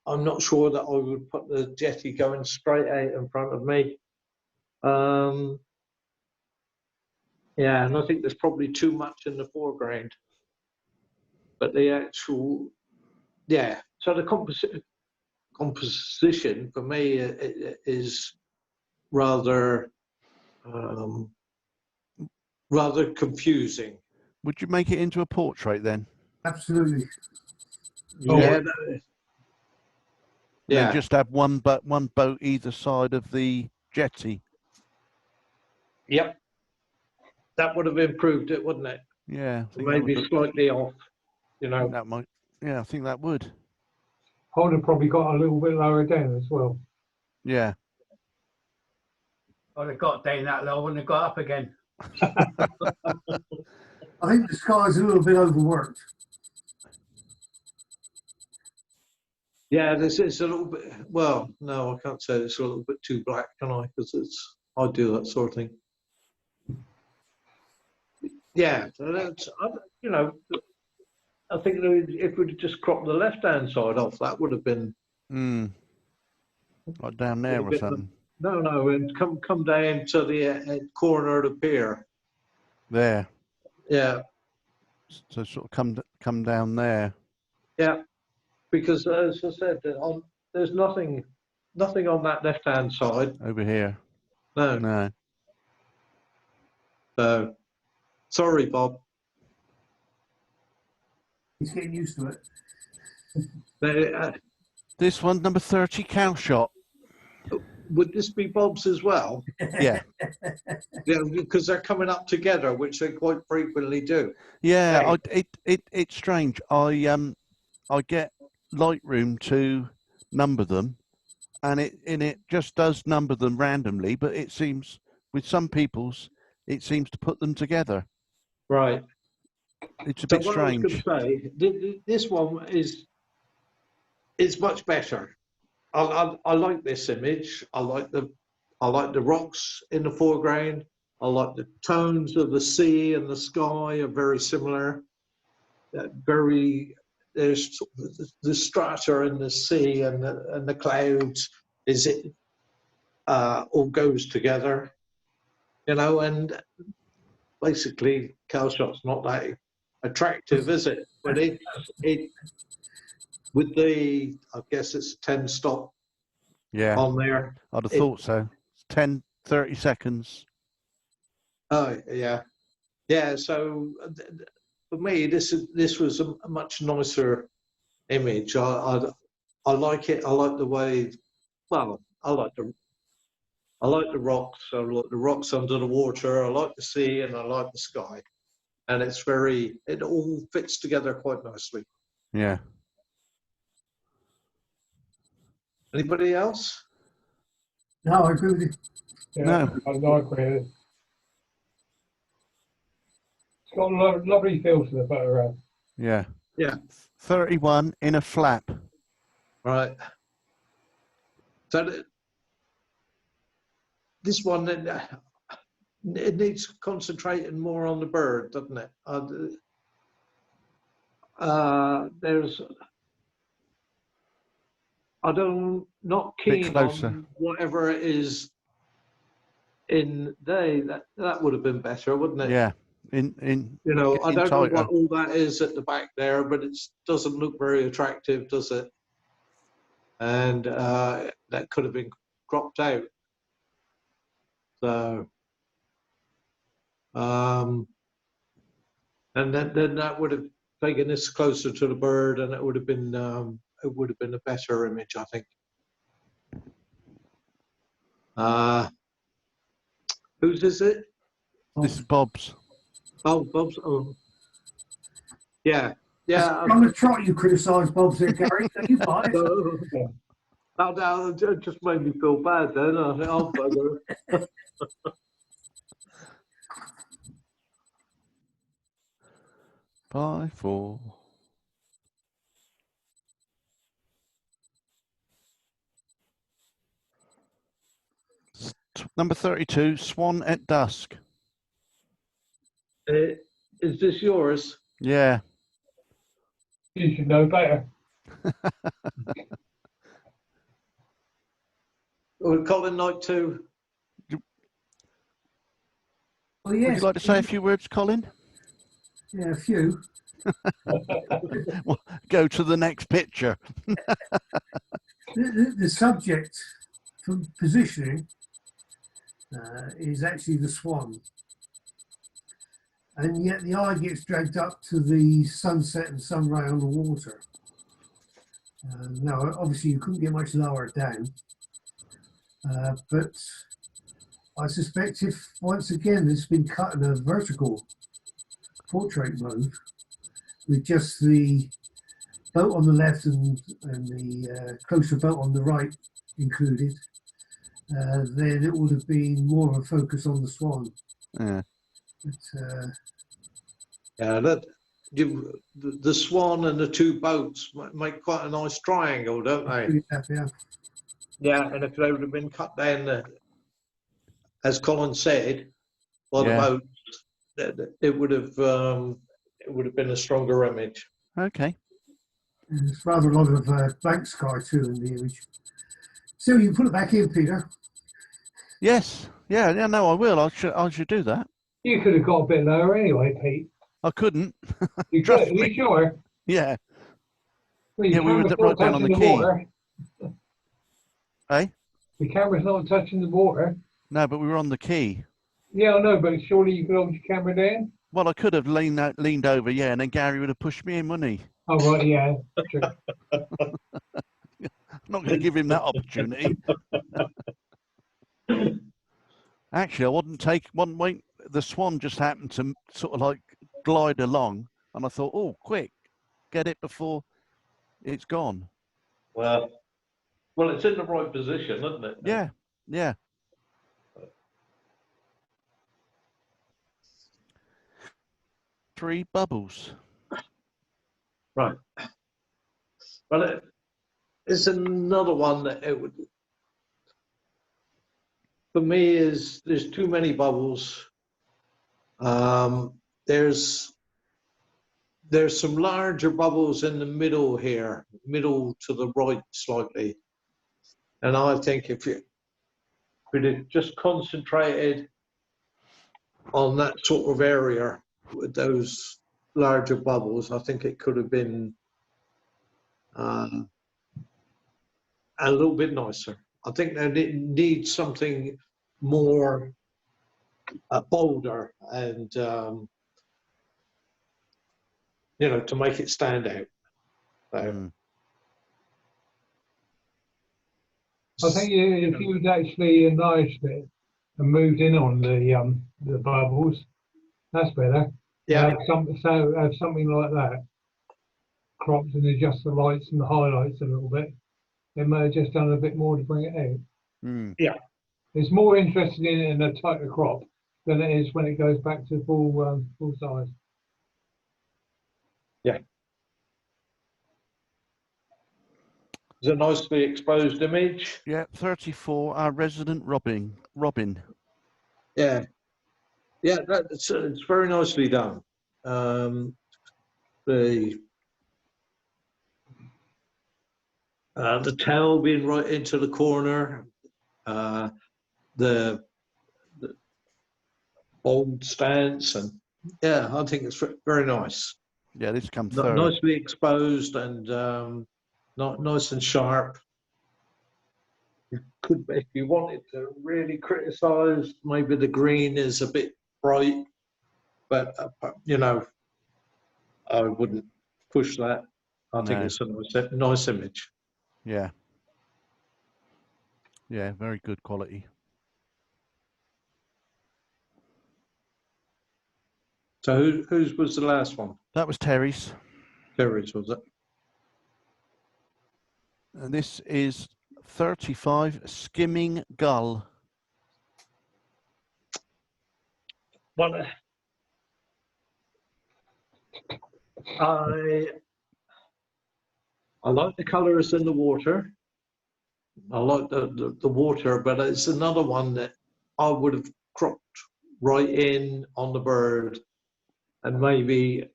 I'm not sure that I would put the jetty going straight out in front of me. Yeah, and I think there's probably too much in the foreground. But the actual, yeah, so the composition for me is rather rather confusing. Would you make it into a portrait then? Absolutely. Yeah, Then just have one boat either side of the jetty. Yep. That would have improved it, wouldn't it? Yeah, I think Maybe slightly off, that might. Yeah, I think that would. I would have probably got a little bit lower down as well. Yeah. I'd have got down that low, I wouldn't have got up again. I think the sky's a little bit overworked. Yeah, this is a little bit. Well, no, I can't say it's a little bit too black, can I? Because I do that sort of thing. Yeah, that's, I think if we'd just cropped the left-hand side off, that would have been. Like down there or something. No, and come down to the corner of the pier. There. Yeah. So sort of come down there. Yeah, because as I said, there's nothing on that left-hand side. Over here. No. No. So, sorry, Bob. He's getting used to it. This one, number 30, cow shot. Would this be Bob's as well? Yeah. Yeah, because they're coming up together, which they quite frequently do. Yeah, it's strange. I get Lightroom to number them, and it just does number them randomly. But it seems with some people's, it seems to put them together. Right. It's a bit strange. I was going to say, this one is much better. I like this image. I like the rocks in the foreground. I like the tones of the sea and the sky are very similar. There's the strata in the sea and the clouds. All goes together, and basically Calshot's not that attractive, is it? But it with the, I guess it's 10 stop on there. I'd have thought so. 10, 30 seconds. Oh, yeah. Yeah, so for me, this was a much nicer image. I like it. I like the way, well, I like the rocks. I like the rocks under the water. I like the sea and I like the sky. And it all fits together quite nicely. Yeah. Anybody else? No, I agree with you. Yeah, No. I agree with it. It's got a lovely feel to the photograph. Yeah. Yeah. 31 in a flap. Right. So this one, it needs concentrating more on the bird, doesn't it? Not keen on whatever it is in day. That would have been better, wouldn't it? Yeah. I don't know what all that is at the back there, but it doesn't look very attractive, does it? And that could have been cropped out. So, and then that would have taken this closer to the bird, and it would have been a better image, I think. Whose is it? This is Bob's. Oh, Bob's. Oh. Yeah. I'm going to try you criticise Bob's there, Gary. You buy it. That just made me feel bad then. I think, oh, bugger. 5, 4. Number 32, Swan at Dusk. Is this yours? Yeah. You should know better. Would Colin like to? Oh, Would yes. you like to say a few words, Colin? Yeah, a few. Well, go to the next picture. The subject for positioning is actually the swan. And yet the eye gets dragged up to the sunset and sunray on the water. Now, obviously, you couldn't get much lower down. But I suspect if, once again, it's been cut in a vertical portrait mode with just the boat on the left and the closer boat on the right included, then it would have been more of a focus on the swan. Yeah. But, Yeah, the swan and the two boats make quite a nice triangle, don't they? yeah. Yeah, and if they would have been cut down, as Colin said, by the Yeah. boat, it would have been a stronger image. Okay. There's rather a lot of blank sky too in the image. So you can put it back in, Peter. Yes. Yeah. Yeah. No, I will. I should do that. You could have got a bit lower anyway, Pete. I couldn't. You Trust could, are me. you sure? Yeah. Well, Yeah, your we were camera's right not down on touching the the key. water. Eh? The camera's not touching the water. No, but we were on the quay. Yeah, I know, but surely you could hold your camera down? Well, I could have leaned over, yeah, and then Gary would have pushed me in, wouldn't he? Oh, right, yeah. True. I'm not going to give him that opportunity. Actually, I wouldn't wait. The swan just happened to sort of like glide along, and I thought, oh, quick, get it before it's gone. Well, it's in the right position, isn't it? Yeah, yeah. Three bubbles. Right. Well, it's another one that it would, for me, there's too many bubbles. There's some larger bubbles in the middle here, middle to the right slightly. And I think if you could have just concentrated on that sort of area with those larger bubbles, I think it could have been a little bit nicer. I think they need something more bolder and to make it stand out. So, I think if you'd actually enlarged it and moved in on the bubbles, that's better. yeah, Have something like that. Cropped and adjust the lights and the highlights a little bit. They may have just done a bit more to bring it out. Yeah. It's more interested in a tighter crop than it is when it goes back to full size. Yeah. Is it a nicely exposed image? Yeah, 34, our resident Robin. Yeah. Yeah, it's very nicely done. The tail being right into the corner, the bold stance, and yeah, I think it's very nice. Yeah, this comes third. Nicely exposed and not nice and sharp. You could, if you wanted to really criticise, maybe the green is a bit bright, but I wouldn't push that. I think it's a nice image. Yeah. Yeah, very good quality. So whose was the last one? That was Terry's. Terry's, was it? And this is 35, Skimming Gull. Well, I like the colours in the water. I like the water, but it's another one that I would have cropped right in on the bird, and maybe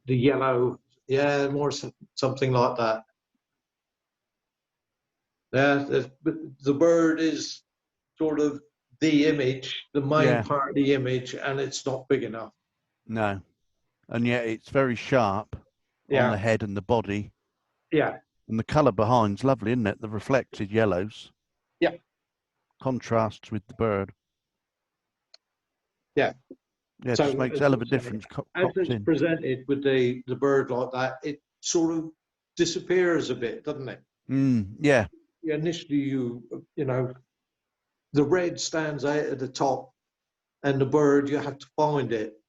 the yellow, yeah, more something like that. Yeah, the bird is sort of the image, the main Yeah. part of the image, and it's not big enough. No, and yet it's very sharp on the Yeah, head and the body, yeah, and the colour behind's lovely, isn't it? The reflected yellows. Yeah. Contrasts with the bird. yeah. Yeah, it So just makes as a hell I of a say, difference as cropped it's in. presented with the bird like that, it sort of disappears a bit, doesn't it? Yeah, Initially, you know, the red stands out at the top, and the bird you have to find it.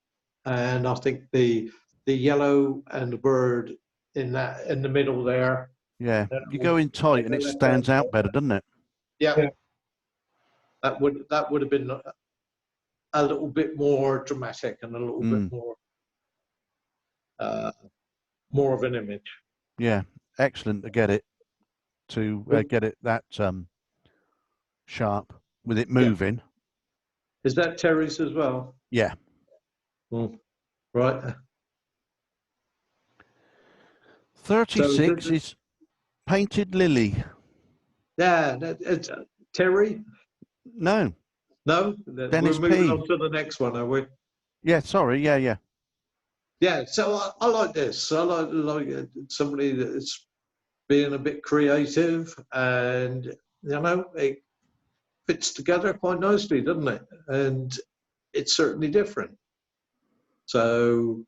And I think the yellow and the bird in the middle there. yeah. You go in tight and it stands out better, doesn't it? Yeah, Yeah. that would have been a little bit more dramatic and a little bit more of an image. Yeah, excellent to get it that sharp with it moving. Is that Terry's as well? Yeah. Right. 36 is Painted Lily. Yeah, it's Terry. No, No, Dennis we're moving P. on to the next one, are we? Yeah, sorry. Yeah. Yeah. So I like this. I like somebody that's being a bit creative, and it fits together quite nicely, doesn't it? And it's certainly different. So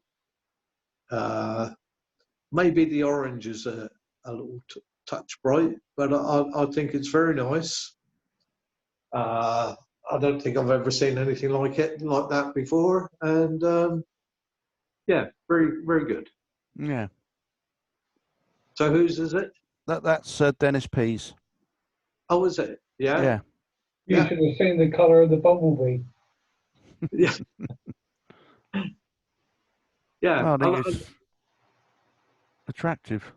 maybe the orange is a little touch bright, but I think it's very nice. I don't think I've ever seen anything like that before, and yeah, very very good. Yeah. So whose is it? That's Dennis P's. Oh, is it? Yeah, Yeah. You Yeah. should have seen the colour of the bumblebee. yeah, yeah. I think it's attractive.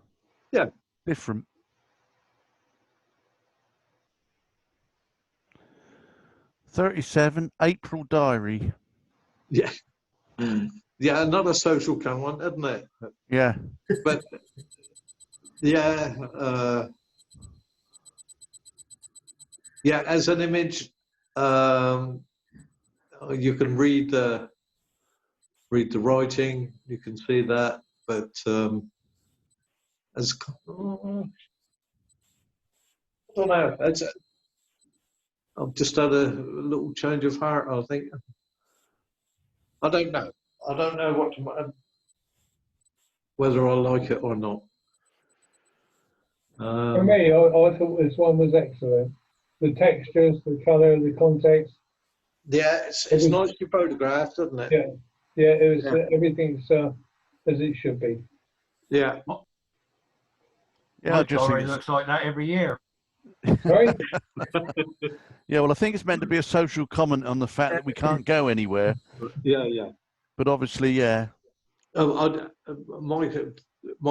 Yeah. Different. 37 April Diary. Yeah, yeah. Another social one, isn't it? Yeah. But yeah, yeah. As an image, you can read the writing. You can see that, but as I don't know. I've just had a little change of heart. I think I don't know. I don't know whether I like it or not. For me, I thought this one was excellent. The textures, the colour, the context. Yeah, it's nicely photographed, isn't it? Yeah, yeah. It was everything's as it should be. Yeah. Yeah, My I just story think looks like that every year. Sorry? yeah, well, I think it's meant to be a social comment on the fact that we can't go anywhere. Yeah. But obviously, yeah. My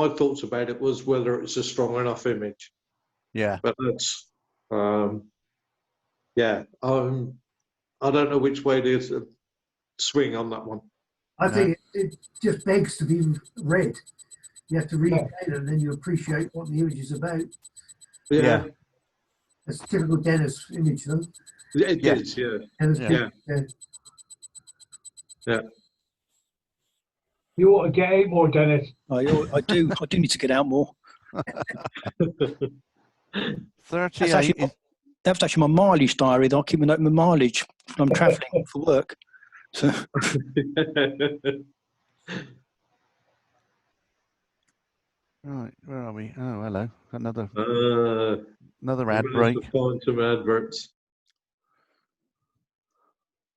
thoughts about it was whether it's a strong enough image. Yeah. But that's yeah. I don't know which way to swing on that one. I think it just begs to be read. You have to read it down and then you appreciate what the image is about. Yeah. It's a typical Dennis image, though. It is, yeah. Yeah. You ought to get out more, Dennis. I do need to get out more. 38 is That was actually my mileage diary. That I keep a note of my mileage when I'm travelling for work. So right. Where are we? Oh, hello. Another ad We'll break. have to find some adverts.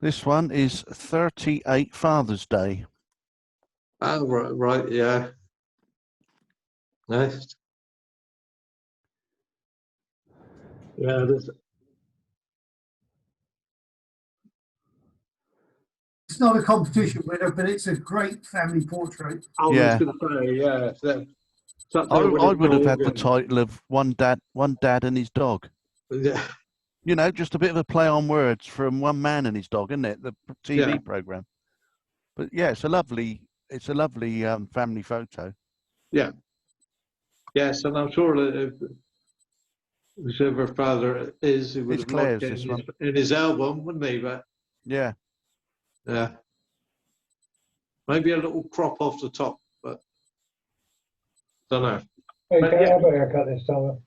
This one is 38 Father's Day. Oh, right, yeah. Nice. Yeah, It's not a competition winner, but it's a great family portrait. I was Yeah. going to say, yeah. I would have had the title of one dad and his dog. Yeah, You know, just a bit of a play on words from One Man and His Dog, isn't it? The TV Yeah. program. But yeah, it's a lovely family photo. yes, and I'm sure that if whichever father is, he would It's have liked Claire's, it this one. in his album, wouldn't he? But Yeah. yeah, maybe a little crop off the top, but don't know. Hey, But can I yeah. have a haircut this summer?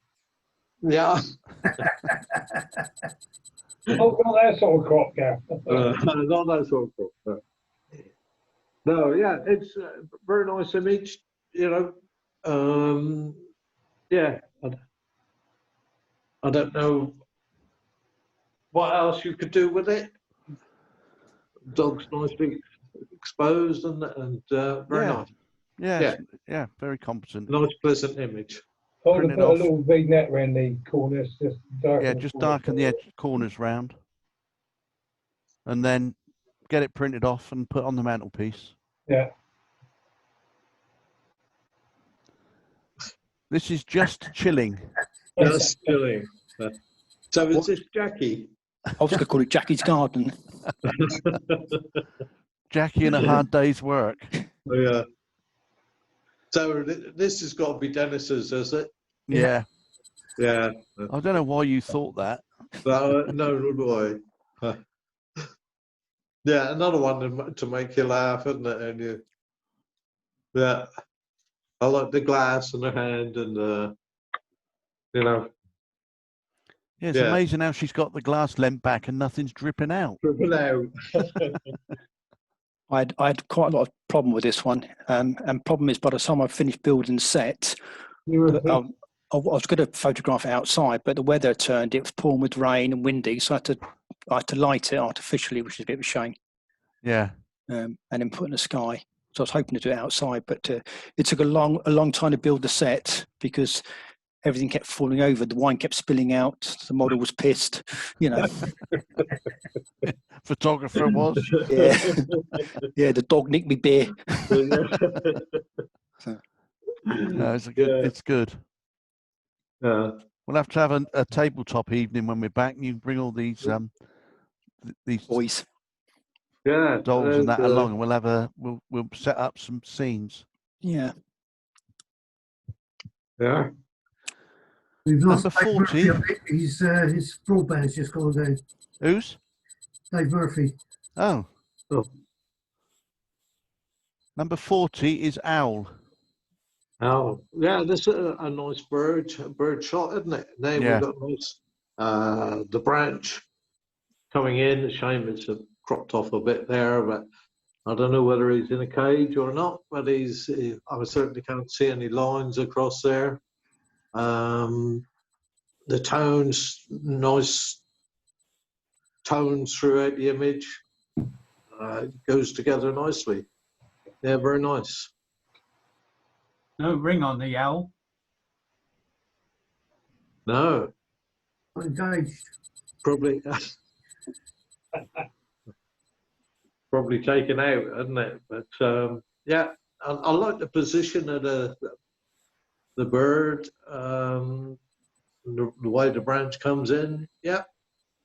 Yeah, Oh, not that sort of crop, Gav. not that sort of crop. But no, yeah, it's a very nice image, you know. Yeah, I don't know what else you could do with it. Dog's nicely exposed and very Yeah. nice. Yeah, very competent. Nice, pleasant image. I want to Printed put a off. little V-neck around the corners, just darken Yeah, the just corners. darken the edge corners round. And then get it printed off and put on the mantelpiece. Yeah. This is just chilling. That's silly. So is this Jackie? I was going to call it Jackie's Garden. Jackie and a hard day's work. Yeah. So this has got to be Dennis's, has it? Yeah. Yeah. I don't know why you thought that. No, no, yeah, another one to make you laugh, isn't it? And yeah, I like the glass in her hand, and you know. Yeah, it's amazing how she's got the glass lent back and nothing's dripping out. Dripping out. I had quite a lot of problem with this one, and problem is by the time I finished building the set, I was going to photograph it outside, but the weather turned. It was pouring with rain and windy, so I had to light it artificially, which is a bit of a shame. Yeah. And then put in the sky. So I was hoping to do it outside, but it took a long time to build the set because everything kept falling over. The wine kept spilling out. The model was pissed, you know. Photographer was. Yeah, yeah. The dog nicked me beer. So. No, it's good. It's good. We'll have to have a tabletop evening when we're back. You bring all these boys, dolls and that along, and we'll set up some scenes. Yeah. Yeah. We've lost Number Dave 40. Murphy. His broadband's just gone down. Who's? Dave Murphy. Oh. Number 40 is Owl. Oh, yeah, this is a nice bird shot, isn't it? Then we've got nice, the branch coming in. A shame it's cropped off a bit there, but I don't know whether he's in a cage or not, but I certainly can't see any lines across there. The tones, nice tones throughout the image. Goes together nicely. Yeah, very nice. No ring on the owl. No. Engaged. Probably taken out, isn't it? But yeah, I like the position of the bird, the way the branch comes in. Yeah,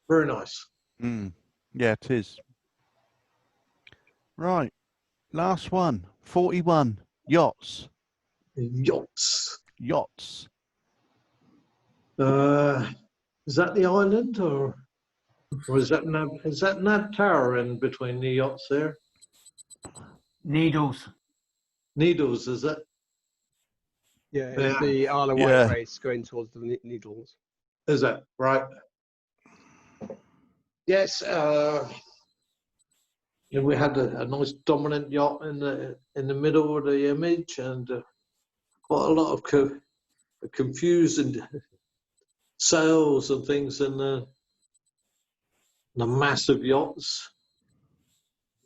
very nice. Yeah, it is. Right, last one. 41. Yachts. Yachts. Is that the island, or is that Nab Tower in between the yachts there? Needles. Needles, is it? Yeah, it's the Isle of Wight race going towards the Needles. Is that right? Yes. We had a nice dominant yacht in the middle of the image, and quite a lot of confusing sails and things in the massive yachts.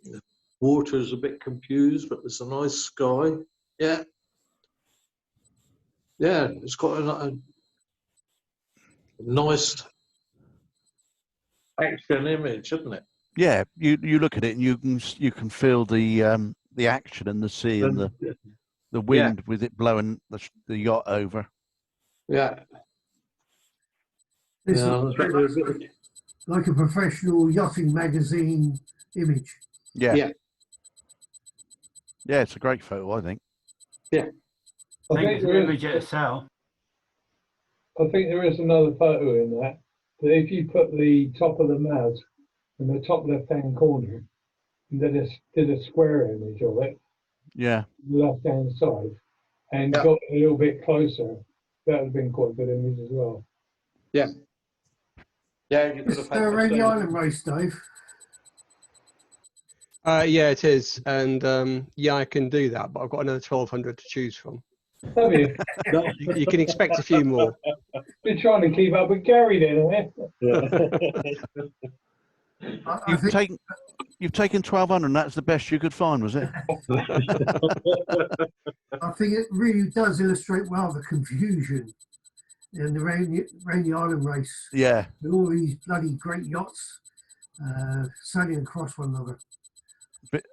The water's a bit confused, but there's a nice sky. Yeah. Yeah, it's quite a nice action image, isn't it? Yeah, you look at it and you can feel the action and the sea and the wind with it blowing the yacht over. Yeah. This Yeah, is very much like a professional yachting magazine image. Yeah. Yeah. Yeah, it's a great photo, I think. I I think think it's an there image is, itself. I think there is another photo in that. That if you put the top of the mast in the top left-hand corner, and did a square image of it, Yeah. left-hand side, and Yeah. got a little bit closer, that would have been quite a good image as well. Yeah. Yeah, you could It's have had around the island race, Dave. Yeah, it is, and yeah, I can do that, but I've got another 1,200 to choose from. Have you? You can expect a few more. You're trying to keep up with Gary then, I think You've taken 1,200. And that's the best you could find, was it? I think it really does illustrate well the confusion in around the island race. Yeah. With all these bloody great yachts sailing across one another.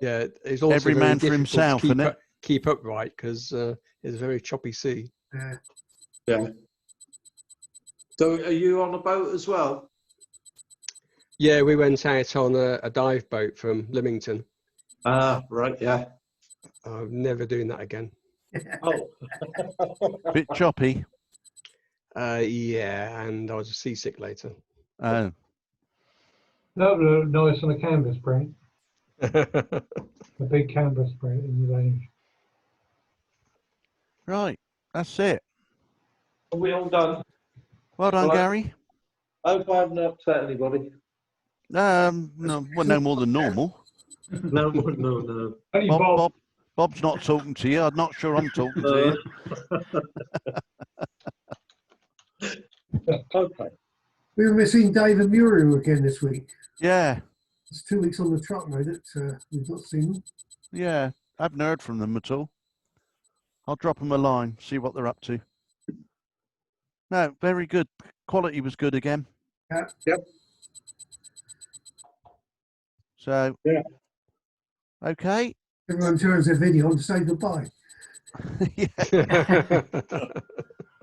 Yeah, it's also Every very man for difficult himself, to isn't it? keep upright because it's a very choppy sea. Yeah. Yeah. So are you on a boat as well? Yeah, we went out on a dive boat from Lymington. Ah, right, yeah. I'm never doing that again. Oh. Bit choppy. Yeah, and I was seasick later. Oh. That would look nice on a canvas print. A big canvas print in the range. Right. That's it. Are we all done? Well done, Well, Gary. I hope I haven't upset anybody. No, well, no more than normal. No. Only Bob. Bob's not talking to you. I'm not sure I'm talking to you. Okay. We were missing Dave and Muriel again this week. Yeah. It's 2 weeks on the truck now that we've not seen them. Yeah. I haven't heard from them at all. I'll drop them a line, see what they're up to. No, very good. Quality was good again. Yeah. Yep. So. Yeah. Okay. Everyone turns their video on to say goodbye. Yeah.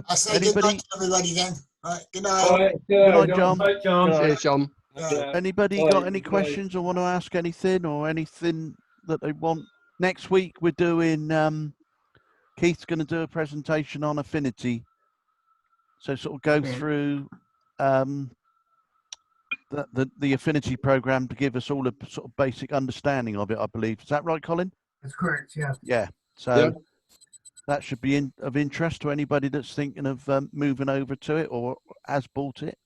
I say good night to everybody then. Right, good night. All right, Good night, John. Bye, John. Cheers, John. Anybody got any questions or want to ask anything or anything that they want? Next week we're doing, Keith's going to do a presentation on affinity. So sort of go through the affinity program to give us all a sort of basic understanding of it, I believe. Is that right, Colin? That's correct, yeah. Yeah. So that should be of interest to anybody that's thinking of moving over to it or has bought it.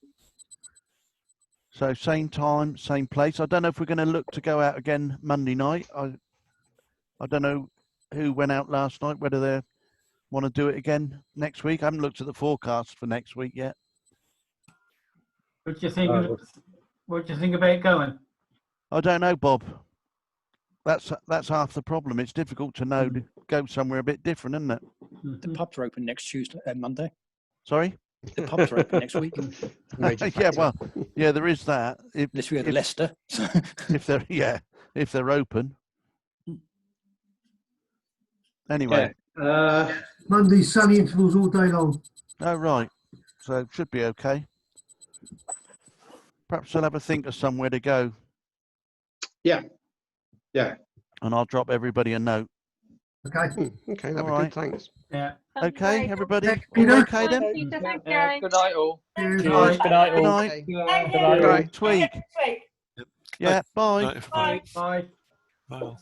So same time, same place. I don't know if we're going to look to go out again Monday night. I don't know who went out last night, whether they want to do it again next week. I haven't looked at the forecast for next week yet. What do you think? What do you think about going? I don't know, Bob. That's half the problem. It's difficult to know to go somewhere a bit different, isn't it? The pubs are open next Tuesday and Monday. Sorry? The pubs are open next week. Yeah, well, yeah, there is that. Unless we go to Leicester. if they're open. Anyway. Monday, sunny intervals all day long. Oh, right. So it should be okay. Perhaps I'll have a think of somewhere to go. Yeah. Yeah. And I'll drop everybody a note. Okay. Okay, that'd be All good. right. Thanks. Yeah. Okay, everybody. Thanks, All Peter. okay then? Good night, all. Cheers. Good night. Good night, Good all. night. Good night. Tweak. Yeah, bye. Bye. Bye. Bye.